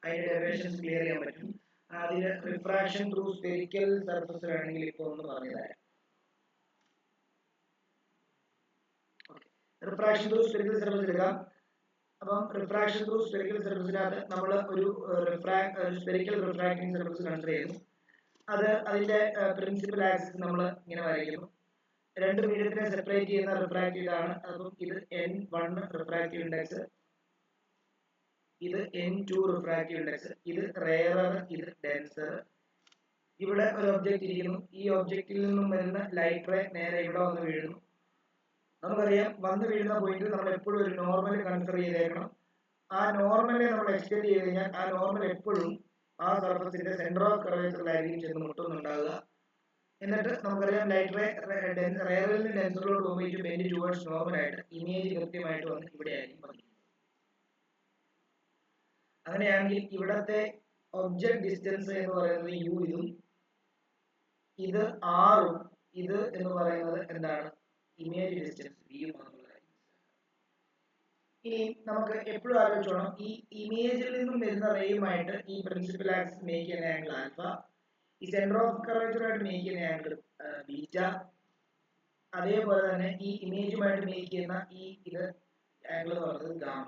അതിന്റെ ഡെറിവേഷൻസ് ക്ലിയർ ചെയ്യാൻ പറ്റും. അതിന് റിഫ്രാക്ഷൻ ത്രൂ സ്പെറിക്കൽ സർഫസ് വേണമെങ്കിൽ ഇപ്പോൾ ഒന്ന് പറഞ്ഞു തരാം. റിഫ്രാക്ഷൻ ത്രൂ സ്പെറിക്കൽ സർഫസ് എടുക്കാം. അപ്പം റിഫ്രാക്ഷൻ ത്രൂ സ്പെറിക്കൽ സർഫസിനകത്ത് നമ്മൾ ഒരു സ്പെറിക്കൽ റിഫ്രാക്റ്റിംഗ് സർഫസ് കൺസിഡർ ചെയ്യുന്നു. അത് അതിന്റെ പ്രിൻസിപ്പൽ ആക്സിസ് നമ്മൾ ഇങ്ങനെ വരയ്ക്കുന്നു. രണ്ട് മീഡിയത്തിനെ സെപ്പറേറ്റ് ചെയ്യുന്ന റിഫ്രാക്റ്റീവ് ആണ്. അപ്പം ഇത് N1 റിഫ്രാക്റ്റീവ് ഇൻഡെക്സ്, ഇത് N2 റിഫ്രാക്റ്റീവ് ഇൻഡെക്സ്, ഇത് റെയറർ, ഇത് ഡെൻസർ. ഇവിടെ ഒരു ഒബ്ജക്റ്റ് ഇരിക്കുന്നു. ഈ ഒബ്ജക്റ്റിൽ നിന്നും വരുന്ന ലൈറ്റ് റേ നേരെ ഇവിടെ വന്ന് വീഴുന്നു. നമുക്കറിയാം വന്ന് വീഴുന്ന പോയിന്റ് നമ്മൾ എപ്പോഴും ഒരു നോർമൽ കൺസിഡർ ചെയ്തേക്കണം. ആ നോർമലിനെ നമ്മൾ എക്സ്റ്റെൻഡ് ചെയ്ത് കഴിഞ്ഞാൽ ആ നോർമൽ എപ്പോഴും ആ സർഫസിന്റെ സെന്റർ ഓഫ് കർവേച്ചറിലായിരിക്കും ചെന്ന് മുട്ടുന്നുണ്ടാവുക. എന്നിട്ട് നമുക്കറിയാം ലൈറ്റ് റേ റെയറിൽ നിന്ന് ഡെൻസറിലോട്ട് പോകുമ്പോൾ ഇത് ബെൻഡ് ടുവേർഡ്സ് നോർമൽ ആയിട്ട് ഇമേജ് കൃത്യമായിട്ട് വന്ന് ഇവിടെ ആയിരിക്കും പതിക്കുന്നത്. അങ്ങനെയാണെങ്കിൽ ഇവിടത്തെ ഒബ്ജക്ട് ഡിസ്റ്റൻസ് എന്ന് പറയുന്നത് യു, ഇതും ഇത് ആറും, ഇത് എന്ന് പറയുന്നത് എന്താണ് ഇമേജ് ഡിസ്റ്റൻസ് വിയും ആണെന്നുള്ള കാര്യം. ഇനി നമുക്ക് എപ്പോഴും ആലോചിച്ചോണം, ഈ ഇമേജിൽ നിന്നും വരുന്ന റേയുമായിട്ട് ഈ പ്രിൻസിപ്പൽ ആക്സിസ് മേക്ക് ചെയ്യുന്ന ആംഗിൾ ആൽഫ, ഈ സെന്റർ ഓഫ് കർവേച്ചറായിട്ട് മേക്ക് ചെയ്യുന്ന ആംഗിൾ ബീറ്റ, അതേപോലെ തന്നെ ഈ ഇമേജുമായിട്ട് മേക്ക് ചെയ്യുന്ന ഈ ഇത് ആംഗിൾ എന്ന് പറയുന്നത് ഗാമ.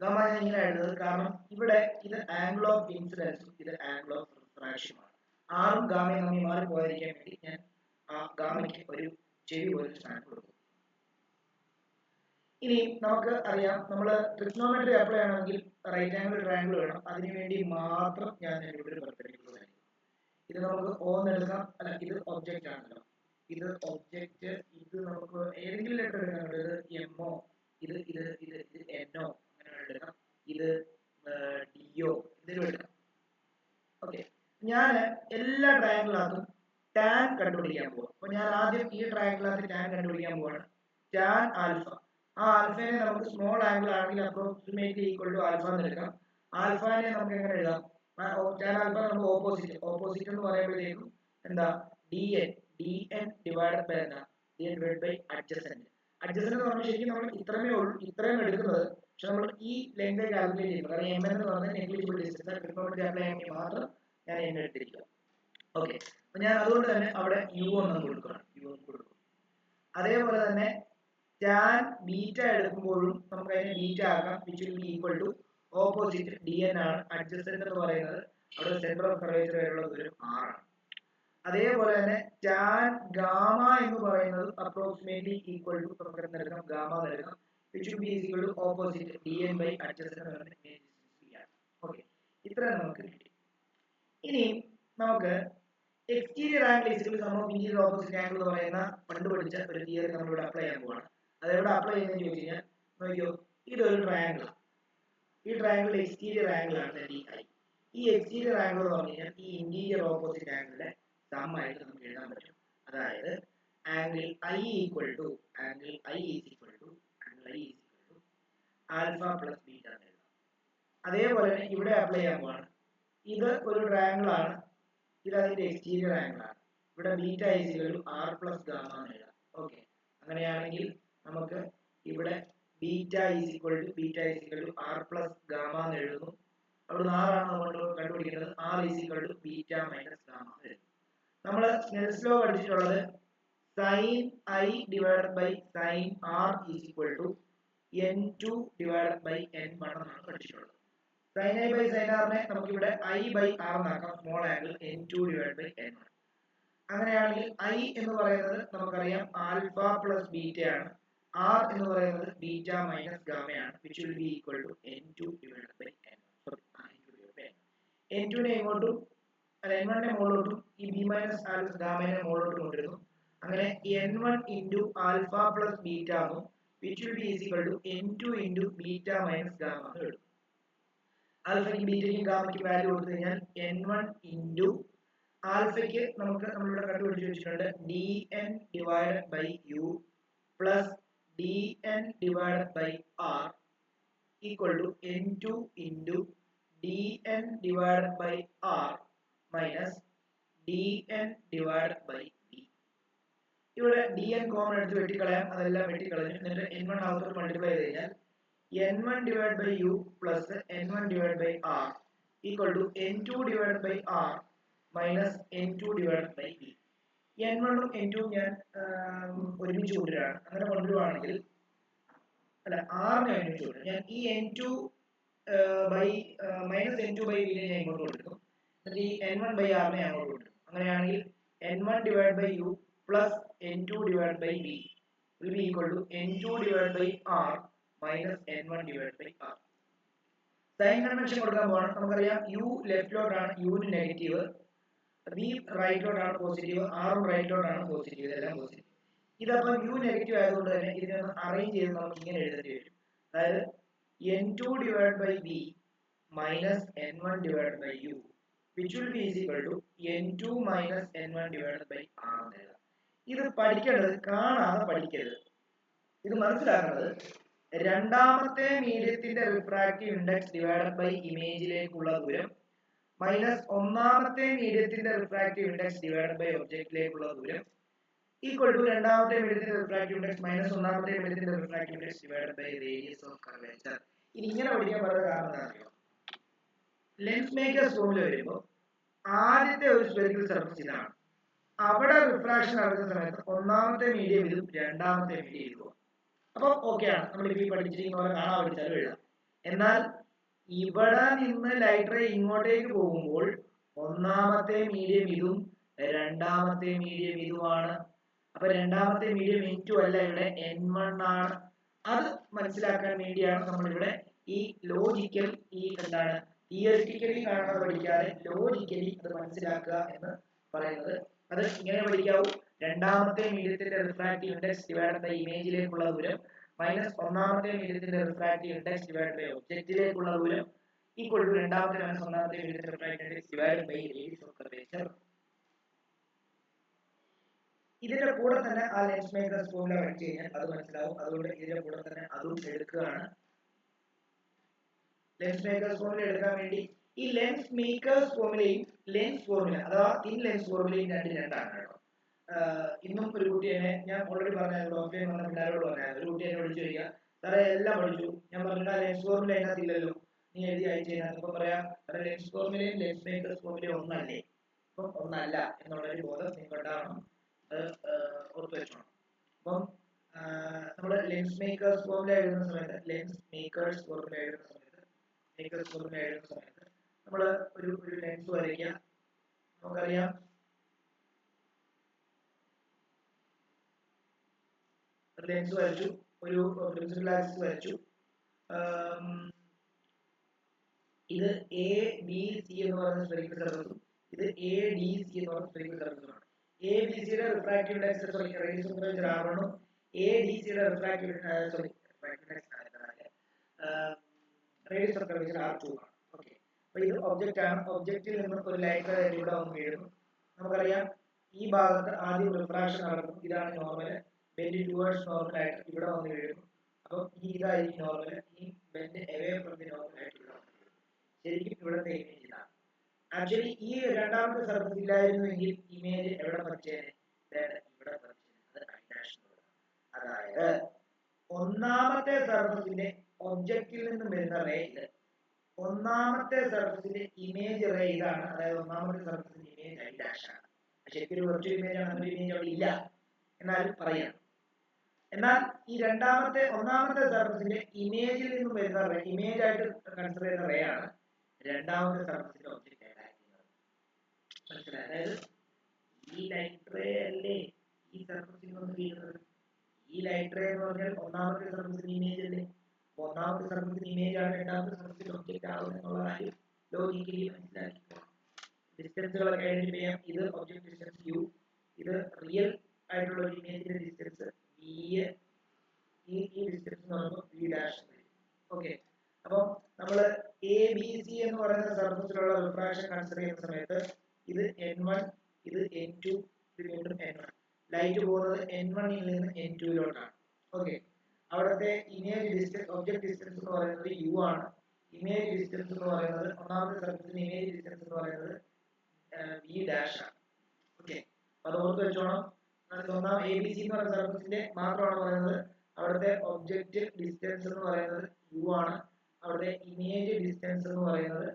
ഗാമ ഞാൻ ഇങ്ങനെ എഴുതുന്നത് കാരണം ഇവിടെ ഇത് ആംഗിൾ ഓഫ് ഇൻസിഡൻസും ഇത് ആംഗിൾ ഓഫ് റിഫ്രാക്ഷനുമാണ്. ആറും ഗാമയും തമ്മിൽ മാറി പോയിരിക്കാൻ വേണ്ടി ഞാൻ ആ ഗാമയ്ക്ക് ഒരു ചെവി പോലെ സ്ഥാനം കൊടുക്കും. ഇനി നമുക്ക് അറിയാം, നമ്മൾ ട്രിഗ്നോമെട്രി അപ്ലൈ ചെയ്യണമെങ്കിൽ റൈറ്റ് ആംഗിൾ ട്രയാംഗിൾ വേണം. അതിനുവേണ്ടി മാത്രം ഞാൻ ഇവിടെ ഒരു പെർപെൻഡിക്കുലർ ആയിരിക്കും. ഇത് നമുക്ക് O എന്ന് എടുക്കാം. അല്ല, ഇത് ഒബ്ജക്റ്റ് ആണല്ലോ, ഇത് ഒബ്ജക്റ്റ്. ഇത് നമുക്ക് ഏതെങ്കിലും ലെറ്റർ എടുക്കാം. ഇത് എംഒ, ഇത് ഇത് ഇത് ഇത് എന്നോ അങ്ങനെ എടുക്കാം. ഇത് ഡിഒ എന്തെങ്കിലും എടുക്കാം. ഓക്കെ, ഞാൻ എല്ലാ ട്രയാംഗിളിനകത്തും ടാൻ കണ്ടുപിടിക്കാൻ പോവാം. അപ്പൊ ഞാൻ ആദ്യം ഈ ട്രയാംഗിളിനകത്ത് ടാൻ കണ്ടുപിടിക്കാൻ പോവാണ്. Tan alpha. ആ ആൽഫയെ നമുക്ക് സ്മോൾ ആംഗിൾ ആണെങ്കിൽ അപ്രോക്സിമേറ്റ്ലി ഈക്വൽ ടു ആൽഫ എന്ന് എടുക്കാം. ആൽഫനെ നമുക്ക് എങ്ങനെ എഴുതാം? ടാൻ ആൽഫ നമുക്ക് ഓപ്പോസിറ്റ് എന്ന് പറയുമ്പോഴത്തേക്കും എന്താ dn ഡിവൈഡഡ് ബൈ എന്താ dn divide by adjacent. Adjacent എന്ന് പറഞ്ഞാൽ ശരിക്കും നമ്മൾ ഇത്രയും എടുക്കുന്നത്, പക്ഷെ നമ്മൾ ഈ ലെങ്ത് കാൽക്കുലേറ്റ് ചെയ്യുന്നത് കാരണം m എന്ന് പറഞ്ഞാൽ നെഗ്ലിജിബിൾ ഡിസ്റ്റൻസ് ട്രിഗ്നോമെട്രി അപ്ലൈ ചെയ്യാൻ മാത്രം ഞാൻ n എടുത്തിരിക്കുക. ഓക്കെ, അപ്പൊ ഞാൻ അതുകൊണ്ട് തന്നെ അവിടെ u എന്ന് കൊടുക്കണം. അതേപോലെ തന്നെ ടാൻ ബീറ്റ എടുക്കുമ്പോഴും നമുക്ക് അതിനെ ബീറ്റ ആക്കാം, which will be equal to opposite dn ആണ്. അഡ്ജസന്റ് എന്ന് പറയുന്നത് അവിടെ സെന്റർ ഓഫ് കർവേച്ചർ വരെയുള്ള ദൂരം r ആണ്. അതേപോലെ തന്നെ ടാൻ ഗാമ എന്ന് പറയുന്നത് അപ്രോക്സിമേറ്റ്ലി ഈക്വൽ ടു നമുക്ക് എന്തെടുക്കാം, ഗാമ എടുക്കാം, which will be equal to opposite dn by adjacent എന്ന് പറയുന്നത് ഇമേജ് ഡിസ്റ്റൻസ് ആണ്. ഓക്കെ, ഇത്ര നമുക്ക് കിട്ടി. ഇനി നമുക്ക് exterior angle is equal to sum of interior opposite angle എന്ന് പറയുന്ന പണ്ട് പഠിച്ച ഒരു തിയറി നമ്മൾ ഇവിടെ അപ്ലൈ ചെയ്യാൻ പോവാണ്. അതെവിടെ അപ്ലൈ ചെയ്യുന്നതെന്ന് ചോദിച്ചു കഴിഞ്ഞാൽ നോക്കിയോ, ഇതൊരു ട്രയാംഗിൾ. ഈ ട്രയാംഗിൾ എക്സ്റ്റീരിയർ ആംഗിൾ ആണ് ഡി ഐ. ഈ എക്സ്റ്റീരിയർ ആംഗിൾ എന്ന് പറഞ്ഞു കഴിഞ്ഞാൽ ഈ ഇന്റീരിയർ ഓപ്പോസിറ്റ് ആംഗിളിന്റെ സം ആയിട്ട് നമുക്ക് എഴുതാൻ പറ്റും. അതായത് angle I equal to alpha plus beta എന്ന് എഴുതാം. അതേപോലെ തന്നെ ഇവിടെ അപ്ലൈ ചെയ്യാൻ പോവാണ്. ഇത് ഒരു ട്രയാംഗിൾ ആണ്, ഇത് അതിന്റെ എക്സ്റ്റീരിയർ ആംഗിൾ ആണ്. ഇവിടെ beta is equal to R plus gamma എന്ന് എഴുതാം. ഓക്കെ, അങ്ങനെയാണെങ്കിൽ നമുക്ക് ഇവിടെ beta is equal to R plus gamma എന്ന് എഴുതുന്നു. അവിടെ ആറാണ് നമ്മൾ കണ്ടുപിടിക്കുന്നത്. R is equal to beta minus gamma എന്ന് എഴുതുന്നു. നമ്മൾ സ്നെൽസ് ലോ പഠിച്ചിട്ടുള്ളത് sine I divided by sine R is equal to n2 divided by n1 എന്നാണ് പഠിച്ചിട്ടുള്ളത്. സൈൻ ഐ ബൈ സൈൻ ആറിനെ നമുക്ക് ഇവിടെ ഐ ബൈ ആർ എന്നാക്കാം, small angle n2 divide by n1. അങ്ങനെയാണെങ്കിൽ ഐ എന്ന് പറയുന്നത് നമുക്കറിയാം ആൽഫ പ്ലസ് ബീറ്റ ആണ്. ആർ എന്ന് പറയുന്നത് ബീറ്റ മൈനസ് ഗാമയാണ്, which will be equal to n2 divide by n1. n2 നെ ഇങ്ങോട്ടും n1 നെ മുകളിലോട്ടും ഈ ബി മൈനസ് ആൽഫ ഗാമയെ മുകളിലോട്ടും കൊണ്ടിരുന്നു. അങ്ങനെ n1 into alpha plus beta ആകും, which will be equal to n2 into beta minus gamma എന്ന് എഴുതും. ആൽഫയ്ക്ക് ബീറ്റയ്ക്കും ഗാമയ്ക്കും വാല്യൂ കൊടുത്തു കഴിഞ്ഞാൽ n1 ഇൻറ്റു ആൽഫയ്ക്ക് നമുക്ക് നമ്മളിവിടെ കണ്ടുപിടിച്ച് വെച്ചിട്ടുണ്ട് dn divided by u plus dn divided by r equal to n2 into dn divided by r minus dn divided by ഇവിടെ dn കോമൺ എടുത്ത് വെട്ടിക്കളയാം, അതെല്ലാം വെട്ടിക്കളഞ്ഞു. എന്നിട്ട് n1 അകത്തോട്ട് മൾട്ടിപ്ലൈ ചെയ്ത് കഴിഞ്ഞാൽ n1 divided by u plus n1 divided by r equal to n2 divided by r minus n2 divided by v. n1 ഉം n2 ഉം ഞാൻ ഒരുമിച്ച് കൊണ്ടുവരികയാണ്. അങ്ങനെ കൊണ്ടുവരുവാണെങ്കിൽ അല്ല r-നെ ഒരുമിച്ച് കൊണ്ടുവരും. ഞാൻ ഈ n2 by minus n2 by v നെ ഞാൻ ഇങ്ങോട്ട് കൊടുക്കും. എന്നിട്ട് ഈ n1 by r നെ അങ്ങോട്ട് കൊടുക്കും. അങ്ങനെയാണെങ്കിൽ n1 divided by u plus n2 divided by v will be equal to n2 divided by r minus n1 divided by r. Sign convention കൊടുക്കാൻ പോകണം. നമുക്കറിയാം u ലെഫ്റ്റിലോട്ടാണ്, u ന് നെഗറ്റീവ്, v റൈറ്റിലോട്ടാണ് പോസിറ്റീവ്, r റൈറ്റിലോട്ടാണ് പോസിറ്റീവ്, ഇതെല്ലാം പോസിറ്റീവ്. ഇതപ്പം u നെഗറ്റീവ് ആയതുകൊണ്ട് തന്നെ ഇതിനെ ഒന്ന് അറേഞ്ച് ചെയ്ത് നമുക്ക് ഇങ്ങനെ എഴുതേണ്ടി വരും. അതായത് n2 divided by v minus n1 divided by u which will be is equal to n2 minus n1 divided by r. ഇത് പഠിക്കേണ്ടത് കാണാതെ പഠിക്കരുത്. ഇത് മനസ്സിലാക്കേണ്ടത് രണ്ടാമത്തെ മീഡിയത്തിന്റെ റിഫ്രാക്റ്റീവ് ഇൻഡെക്സ് ഡിവൈഡഡ് ബൈ ഇമേജിലേക്കുള്ള ദൂരം മൈനസ് ഒന്നാമത്തെ മീഡിയത്തിന്റെ റിഫ്രാക്റ്റീവ് ഇൻഡെക്സ് ഡിവൈഡഡ് ബൈ ഒബ്ജക്റ്റിലേക്കുള്ള ദൂരം ഈക്വൽ ടു രണ്ടാമത്തെ മീഡിയത്തിന്റെ റിഫ്രാക്റ്റീവ് ഇൻഡെക്സ് മൈനസ് ഒന്നാമത്തെ മീഡിയത്തിന്റെ refractive index divided by radius of curvature. ഇത് ഇങ്ങനെ പഠിക്കാൻ പറയുന്ന കാരണം എന്താണെന്നറിയോ? ലെൻസ് മേക്കേഴ്സ് ഫോമിൽ വരുമ്പോൾ ആദ്യത്തെ ഒരു സ്ഫെറിക്കൽ സർഫസ് ഇതാണ്. അവിടെ റിഫ്രാക്ഷൻ നടക്കുന്ന സമയത്ത് ഒന്നാമത്തെ മീഡിയം ഇതും രണ്ടാമത്തെ മീഡിയം ഇതും. അപ്പോൾ ഓക്കെയാണ്, നമ്മൾ ഈ പഠിച്ചിരിക്കുന്ന പോലെ കാണാൻ പഠിച്ചാലും എഴുതാം. എന്നാൽ ഇവിടെ നിന്ന് ലൈറ്റ് റേ ഇങ്ങോട്ടേക്ക് പോകുമ്പോൾ ഒന്നാമത്തെ മീഡിയം ഇതും രണ്ടാമത്തെ മീഡിയം ഇതുമാണ്. അപ്പൊ രണ്ടാമത്തെ മീഡിയം n2 അല്ല, ഇവിടെ n1 ആണ്. അത് മനസ്സിലാക്കാൻ വേണ്ടിയാണ് നമ്മളിവിടെ ഈ ലോജിക്കൽ, ഈ എന്താണ് തിയറിറ്റിക്കലി കാണാതെ പഠിക്കാതെ ലോജിക്കലി അത് മനസ്സിലാക്കുക എന്ന് പറയുന്നത്. അത് ഇങ്ങനെ പഠിക്കാവൂ: രണ്ടാമത്തെ മീഡിയത്തിന്റെ റിഫ്രാക്റ്റീവ് ഇൻഡെക്സ് ഡിവൈഡഡ് ബൈ ഇമേജിലേക്കുള്ള ദൂരം മൈനസ് ഒന്നാമത്തെ മീഡിയത്തിന്റെ റിഫ്രാക്റ്റീവ് ഇൻഡെക്സ് ഡിവൈഡഡ് ബൈ ഒബ്ജക്റ്റിലേക്കുള്ള ദൂരം ഈക്വൽ ടു രണ്ടാമത്തെ മൈനസ് ഒന്നാമത്തെ മീഡിയത്തിന്റെ refractive index divided by radius of curvature. ഇതിന്റെ കൂടെ തന്നെ ആ ലെൻസ് മേക്കേഴ്സ് ഫോർമുല പഠിച്ചു കഴിഞ്ഞാൽ അത് മനസ്സിലാവും. അതുകൊണ്ട് ഇതിന്റെ കൂടെ തന്നെ അതും എടുക്കുകയാണ്. ലെൻസ് മേക്കേഴ്സ് ഫോർമുല എടുക്കാൻ വേണ്ടി ഈ ലെൻസ് മേക്കേഴ്സ് ഫോർമുലയും ലെൻസ് ഫോർമുല അഥവാ ഇൻ ലെൻസ് ഫോർമുലയും രണ്ടാണ് കേട്ടോ. ഇന്നും ഒരു കുട്ടി എന്നെ, ഞാൻ ഓൾറെഡി പറഞ്ഞായിരുന്നു, ഓഫ്ലൈൻ വന്ന പിള്ളേരോട് പറഞ്ഞായിരുന്നു, ഒരു കുട്ടി എന്നെ വിളിച്ചു ചോദിക്കുക, സാറേ എല്ലാം പഠിച്ചു, ഞാൻ പറഞ്ഞാൽ ലെൻസ് ഫോർമുല അതിനകത്തില്ലല്ലോ, നീ എഴുതി അയച്ചു കഴിഞ്ഞാൽ. അപ്പം പറയാം, സാറേ ലെൻസ് ഫോർമുലയും ലെൻസ് മേക്കേഴ്സ് ഫോർമുലയും ഒന്നല്ലേ? അപ്പം ഒന്നല്ല എന്നുള്ളൊരു ബോധം നിങ്ങൾക്കുണ്ടാവണം, അത് ഓർത്ത് വെച്ചോണം. അപ്പം നമ്മൾ ലെൻസ് മേക്കേഴ്സ് ഫോർമുല എഴുതുന്ന സമയത്ത് നമ്മൾ ഒരു ലെൻസ് വരയ്ക്കുക. നമുക്കറിയാം ലെൻസ് വരച്ചു, ഒരു പ്രിൻസിപ്പൽ ആക്സിസ് വരച്ചു. ഇത് എ ബി സി എന്ന് പറയുന്ന സ്ഫെറിക്കൽ സർഫസും ഇത് എ ഡി സി എന്ന് പറയുന്ന സ്ഫെറിക്കൽ സർഫസുമാണ്. എ ബി സിയുടെ refractive index radius of curvature r1 ഉം എ ഡി സിയുടെ refractive radius of curvature r2 ആണ്. ഓക്കെ, അപ്പോൾ ഇത് ഒബ്ജക്റ്റ് ആണ്. ഒബ്ജക്റ്റിൽ നിന്ന് ഒരു ലൈറ്റ് ഇവിടെ വന്ന് വീഴുന്നു. നമുക്കറിയാം ഈ ഭാഗത്ത് ആദ്യം റിഫ്രാക്ഷൻ നടക്കും. ഇതാണ് നോർമൽ, ബെൻഡ് ടുവേർഡ്സ് നോർമൽ ആയിട്ട് ഇവിടെ വന്ന് വീഴുന്നു. അപ്പം ഇതായിരിക്കും നോർമൽ, ഈ bend away from the normal ആയിട്ട് ഇവിടെ വന്ന് വീഴുന്നു. ശരിക്കും ഇവിടുത്തെ ഇമേജ് ഇതാണ്. ആക്ച്വലി ഈ രണ്ടാമത്തെ സർഫസ് ഇല്ലായിരുന്നുവെങ്കിൽ ഇമേജ് എവിടെ പറിച്ചേനെ? ഇവിടെ പറിച്ചേനെ. അത് ഐഡാഷ്. അതായത് ഒന്നാമത്തെ സർഫസിന്റെ ഒബ്ജക്റ്റിൽ നിന്നും വരുന്ന റേ ഇത്, ഒന്നാമത്തെ സർഫസിന്റെ ഇമേജ് റേ ഇതാണ്. അതായത് ഒന്നാമത്തെ സർഫസിന്റെ ഇമേജ് ഐഡാഷ് ആണ്. ശരിക്കും ഒരു വെർച്വൽ ഇമേജ് ആണ്, ഒരു ഇമേജ് അവിടെ ഇല്ല എന്നാലും പറയാം. എന്നാൽ ഈ ഒന്നാമത്തെ സർഫസിന്റെ ഇമേജിൽ നിന്നും വരുന്ന റേ, ഇമേജ് ആയിട്ട് കൺസിഡർ ചെയ്യുന്ന റേ ആണ് രണ്ടാമത്തെ സർഫസിന്റെ ഒബ്ജക്റ്റ് ആയിരിക്കുന്നത്. മനസ്സിലായി? അതായത് ഈ ലൈറ്റ് റേ അല്ലേ ഈ സർഫസിൽ നിന്ന് വീഴുന്നത്. ഈ ലൈറ്റ് റേ എന്ന് പറഞ്ഞാൽ ഒന്നാമത്തെ സർഫസിന്റെ ഇമേജ് അല്ലേ. ഒന്നാമത്തെ സർഫസിന്റെ ഇമേജ് ആണ് രണ്ടാമത്തെ സർഫസിന്റെ ഒബ്ജക്റ്റ് ആവുന്നത് എന്നുള്ള കാര്യം ലോജിക്കലി മനസ്സിലാക്കിക്കോണം. ഡിസ്റ്റൻസുകളൊക്കെ ഐഡന്റിഫൈ ചെയ്യാം. ഇത് ഒബ്ജക്റ്റ് ഡിസ്റ്റൻസ് u, ഇത് റിയൽ ആയിട്ടുള്ള ഒരു ഇമേജിന്റെ ഡിസ്റ്റൻസ് v, ഈ ഡിസ്റ്റൻസ് എന്ന് പറയുമ്പോൾ v ഡാഷ്. ഓക്കെ, അപ്പം നമ്മൾ എ ബി സി എന്ന് പറയുന്ന സർഫസിലുള്ള റിഫ്രാക്ഷൻ കൺസിഡർ ചെയ്യുന്ന സമയത്ത് ഇത് n1, ഇത് n2, ഇത് വീണ്ടും n1. ലൈറ്റ് പോകുന്നത് n1 ൽ നിന്ന് n2 ഓക്കെ, അവിടുത്തെ ഇമേജ് ഡിസ്റ്റൻസ്, ഒബ്ജക്റ്റ് ഡിസ്റ്റൻസ് എന്ന് പറയുന്നത് u ആണ്. ഇമേജ് ഡിസ്റ്റൻസ് എന്ന് പറയുന്നത്, ഒന്നാമത്തെ സർഫസിന്റെ ഇമേജ് ഡിസ്റ്റൻസ് എന്ന് പറയുന്നത് v ഡാഷ് ആണ്. ഓക്കെ, അത് ഓർത്ത് വെച്ചോണം. ഒന്നാം എ ബി സി എന്ന് പറയുന്ന സർഫസിന്റെ മാത്രമാണ് പറയുന്നത്. അവിടുത്തെ ഒബ്ജക്റ്റ് ഡിസ്റ്റൻസ് എന്ന് പറയുന്നത് യു ആണ്. അവിടുത്തെ ഇമേജ് ഡിസ്റ്റൻസ് എന്ന് പറയുന്നത്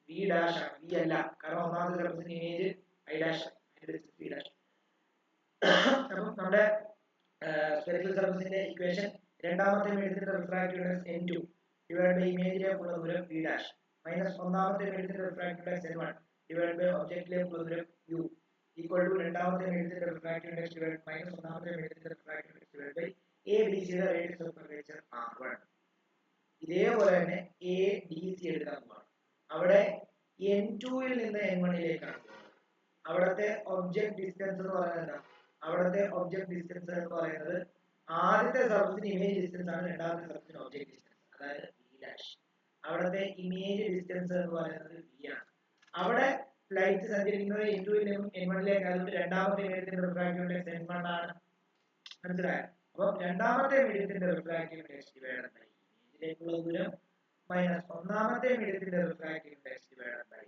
വി ഡാഷ് ആണ്, വി അല്ല. കാരണം ഒന്നാമത്തെ സർഫസിന്റെ image I dash, V dash. അപ്പം നമ്മുടെ സ്ഫെറിക്കൽ സർഫസിന്റെ ഇക്വേഷൻ രണ്ടാമത്തെ മീഡിയത്തിന്റെ refractive index n2 divide by ഇമേജിലേക്കുള്ള ദൂരം v ഡാഷ് മൈനസ് ഒന്നാമത്തെ മീഡിയത്തിന്റെ refractive index n1 divide by ഒബ്ജക്റ്റിലേക്കുള്ള ദൂരം u ഈക്വൽ ടു രണ്ടാമത്തെ മീഡിയത്തിന്റെ റിഫ്രാക്റ്റീവ് ഇൻഡെക്സ് ഡിവൈഡ് മൈനസ് ഒന്നാമത്തെ മീഡിയത്തിന്റെ refractive index divide by a b c യുടെ റേഡിയസ് ഓഫ് കർവേച്ചർ r1. ഇതേപോലെ തന്നെ a d c എടുക്കാൻ പോവാണ്. അവിടെ n2 ൽ നിന്ന് n1 ലേക്കാണ് പോകുന്നത്. അവിടത്തെ ഒബ്ജക്റ്റ് ഡിസ്റ്റൻസ് എന്ന് പറയുന്നത് എന്താ? അവിടത്തെ ഒബ്ജക്റ്റ് ഡിസ്റ്റൻസ് എന്ന് പറയുന്നത് ആദ്യത്തെ സർഫസിന് ഇമേജ് ഡിസ്റ്റൻസ് ആണ്, രണ്ടാമത്തെ സർഫസിന് ഒബ്ജക്റ്റ് ഡിസ്റ്റൻസ്, അതായത് വി ഡാഷ്. അവിടത്തെ ഇമേജ് ഡിസ്റ്റൻസ് എന്ന് പറയുന്നത് വി ആണ്. അവിടെ ലൈറ്റ് സഞ്ചരിക്കുന്നത് n2 ൽ നിന്നും n1 ലേക്ക് ആയതുകൊണ്ട് രണ്ടാമത്തെ മീഡിയത്തിന്റെ റിഫ്രാക്റ്റീവ് ഇൻഡെക്സ് n1 ആണ്. മനസ്സിലായോ? അപ്പോൾ രണ്ടാമത്തെ മീഡിയത്തിന്റെ റിഫ്രാക്റ്റീവ് ഇൻഡെക്സ് ഡിവൈഡഡ് ബൈ ഇമേജിലേക്കുള്ള ദൂരം മൈനസ് ഒന്നാമത്തെ മീഡിയത്തിന്റെ റിഫ്രാക്റ്റീവ് ഇൻഡെക്സ് ഡിവൈഡഡ് ബൈ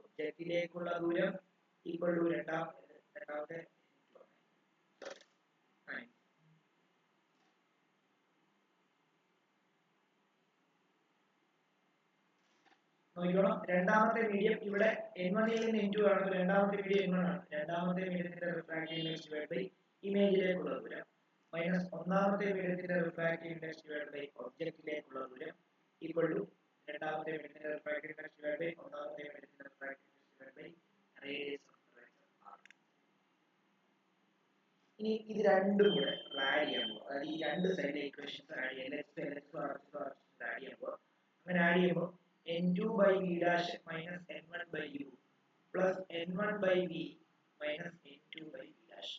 ഒബ്ജക്റ്റിലേക്കുള്ള ദൂരം ഈക്വൽ ടു രണ്ടാമത്തെ നോക്കണം. രണ്ടാമത്തെ മീഡിയം ഇവിടെ n1 ൽ നിന്ന് n2 ആണ്, രണ്ടാമത്തെ മീഡിയം n1 ആണ്. രണ്ടാമത്തെ മീഡിയത്തിന്റെ റിഫ്രാക്റ്റീവ് ഇൻഡെക്സ് ഡിവൈഡ് ബൈ ഇമേജിലേക്കുള്ള ദൂരം മൈനസ് ഒന്നാമത്തെ മീഡിയത്തിന്റെ റിഫ്രാക്റ്റീവ് ഇൻഡെക്സ് ഡിവൈഡ് ബൈ ഒബ്ജക്റ്റിലേക്കുള്ള ദൂരം ഈക്വൽ ടു രണ്ടാമത്തെ മീഡിയത്തിന്റെ റിഫ്രാക്റ്റീവ് ഇൻഡെക്സ് ഡിവൈഡ് ബൈ ഒന്നാമത്തെ മീഡിയത്തിന്റെ refractive index divide by radius of curvature r. ഇനി ഇത് രണ്ടും കൂടെ ആഡ് ചെയ്യുമ്പോൾ, അതായത് ഈ രണ്ട് സൈഡിലെ ഇക്വേഷൻസ് ആഡ് ചെയ്യുമ്പോൾ അങ്ങനെ ആഡ് ചെയ്യുമ്പോൾ n2 by v dash minus n1 by u plus n1 by v minus n2 by v dash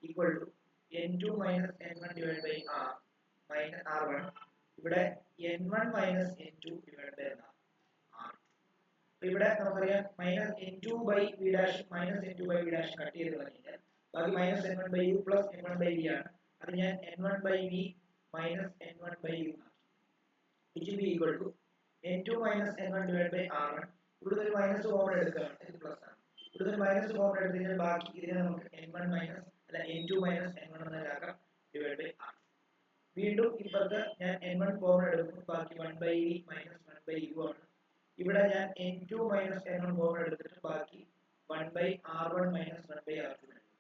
equal to n2 minus n1 divided by r minus r1. ഇവിടെ n1 minus n2 divided by r. ഇവിടെ നമുക്കറിയാം minus n2 by v dash minus n2 by v dash cut ചെയ്ത് കഴിഞ്ഞാൽ ബാക്കി minus n1 by u plus n1 by v ആണ്. അത് ഞാൻ n1 by v minus n1 by u which will be equal to n2 minus n1 divided by r1. ഇവിടെ ഒരു മൈനസ് കോമൺ എടുക്കുകയാണ്, ഇത് പ്ലസ് ആണ്. ഇവിടെ ഒരു മൈനസ് കോമൺ എടുത്തു കഴിഞ്ഞാൽ ബാക്കി ഇതിനെ നമുക്ക് n1 മൈനസ് അല്ല n2 മൈനസ് n1 എന്നതാക്കാം ഡിവൈഡ് ബൈ r. വീണ്ടും ഇപ്പുറത്ത് ഞാൻ n1 കോമൺ എടുക്കും, ബാക്കി 1 by v minus 1 by u ആണ്. ഇവിടെ ഞാൻ n2 മൈനസ് n1 കോമൺ എടുത്തിട്ട് ബാക്കി 1 by r1 minus 1 by r2 എടുക്കും.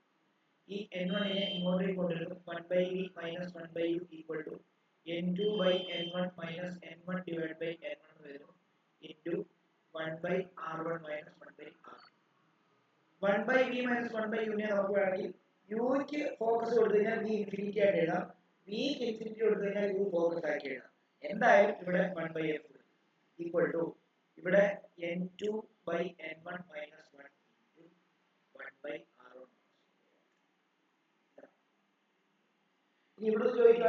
ഈ n1 നെ ഇങ്ങോട്ടേക്ക് കൊണ്ടുവരും, 1 by v minus 1 by u equal to n2 by n1 minus n1 divided by n1 വരുന്നു into 1 by r1 minus 1 by r. 1 by v minus 1 by u നെ നമുക്ക് വേണമെങ്കിൽ u ക്ക് ഫോക്കസ് കൊടുത്തു കഴിഞ്ഞാൽ v ഇൻഫിനിറ്റി ആയിട്ട് എഴുതാം, v ക്ക് ഇൻഫിനിറ്റി കൊടുത്തു കഴിഞ്ഞാൽ u ഫോക്കസ് ആക്കി എഴുതാം. എന്തായാലും ഇവിടെ 1 by f ഈക്വൽ ടു ഇവിടെ n2 by n1 minus 1 into 1 by r1. ഇവിടെ ചോദിക്കുക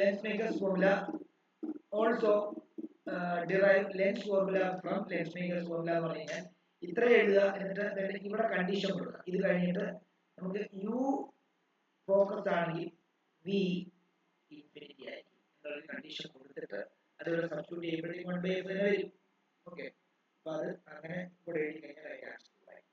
lens makers formula also derive lens formula from lens makers formula എന്ന് പറഞ്ഞു കഴിഞ്ഞാൽ ഇത്ര എഴുതുക, എന്നിട്ട് ഇവിടെ കണ്ടീഷൻ കൊടുക്കുക. ഇത് കഴിഞ്ഞിട്ട് നമുക്ക് u ഫോക്കസ് ആണെങ്കിൽ v ഇൻഫിനിറ്റി ആയിരിക്കും എന്നുള്ള കണ്ടീഷൻ കൊടുത്തിട്ട് അതുപോലെ സബ്സ്റ്റിറ്റ്യൂട്ട് ചെയ്യുമ്പോഴത്തേക്കും 1 by f തന്നെ വരും. ഓക്കെ, അപ്പൊ അത് അങ്ങനെ കൂടെ എഴുതി കഴിഞ്ഞാൽ അതിന്റെ ആൻസർ ആയി.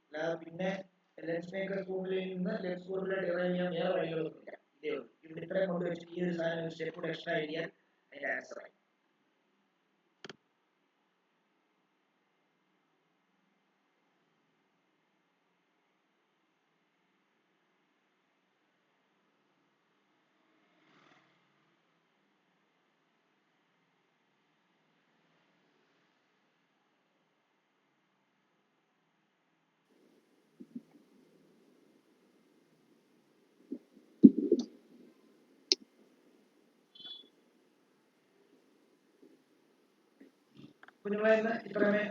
അല്ലാതെ പിന്നെ ലെൻസ് മേക്കർ ഫോർമുലയിൽ നിന്ന് ലെൻസ് ഫോർമുല ഡിറൈവ് ചെയ്യാൻ വേറെ വഴികളൊന്നുമില്ല. ഇതേ ഉള്ളൂ. ഇവിടെ ഇത്രയും കൊണ്ട് വെച്ചിട്ട് ഈ ഒരു സാധനം സ്റ്റെപ്പ് കൂടെ എക്സ്ട്രാ എഴുതിയാൽ അതിന്റെ ആൻസർ ആയി. കുഞ്ഞുങ്ങളെ ഇത്രമേ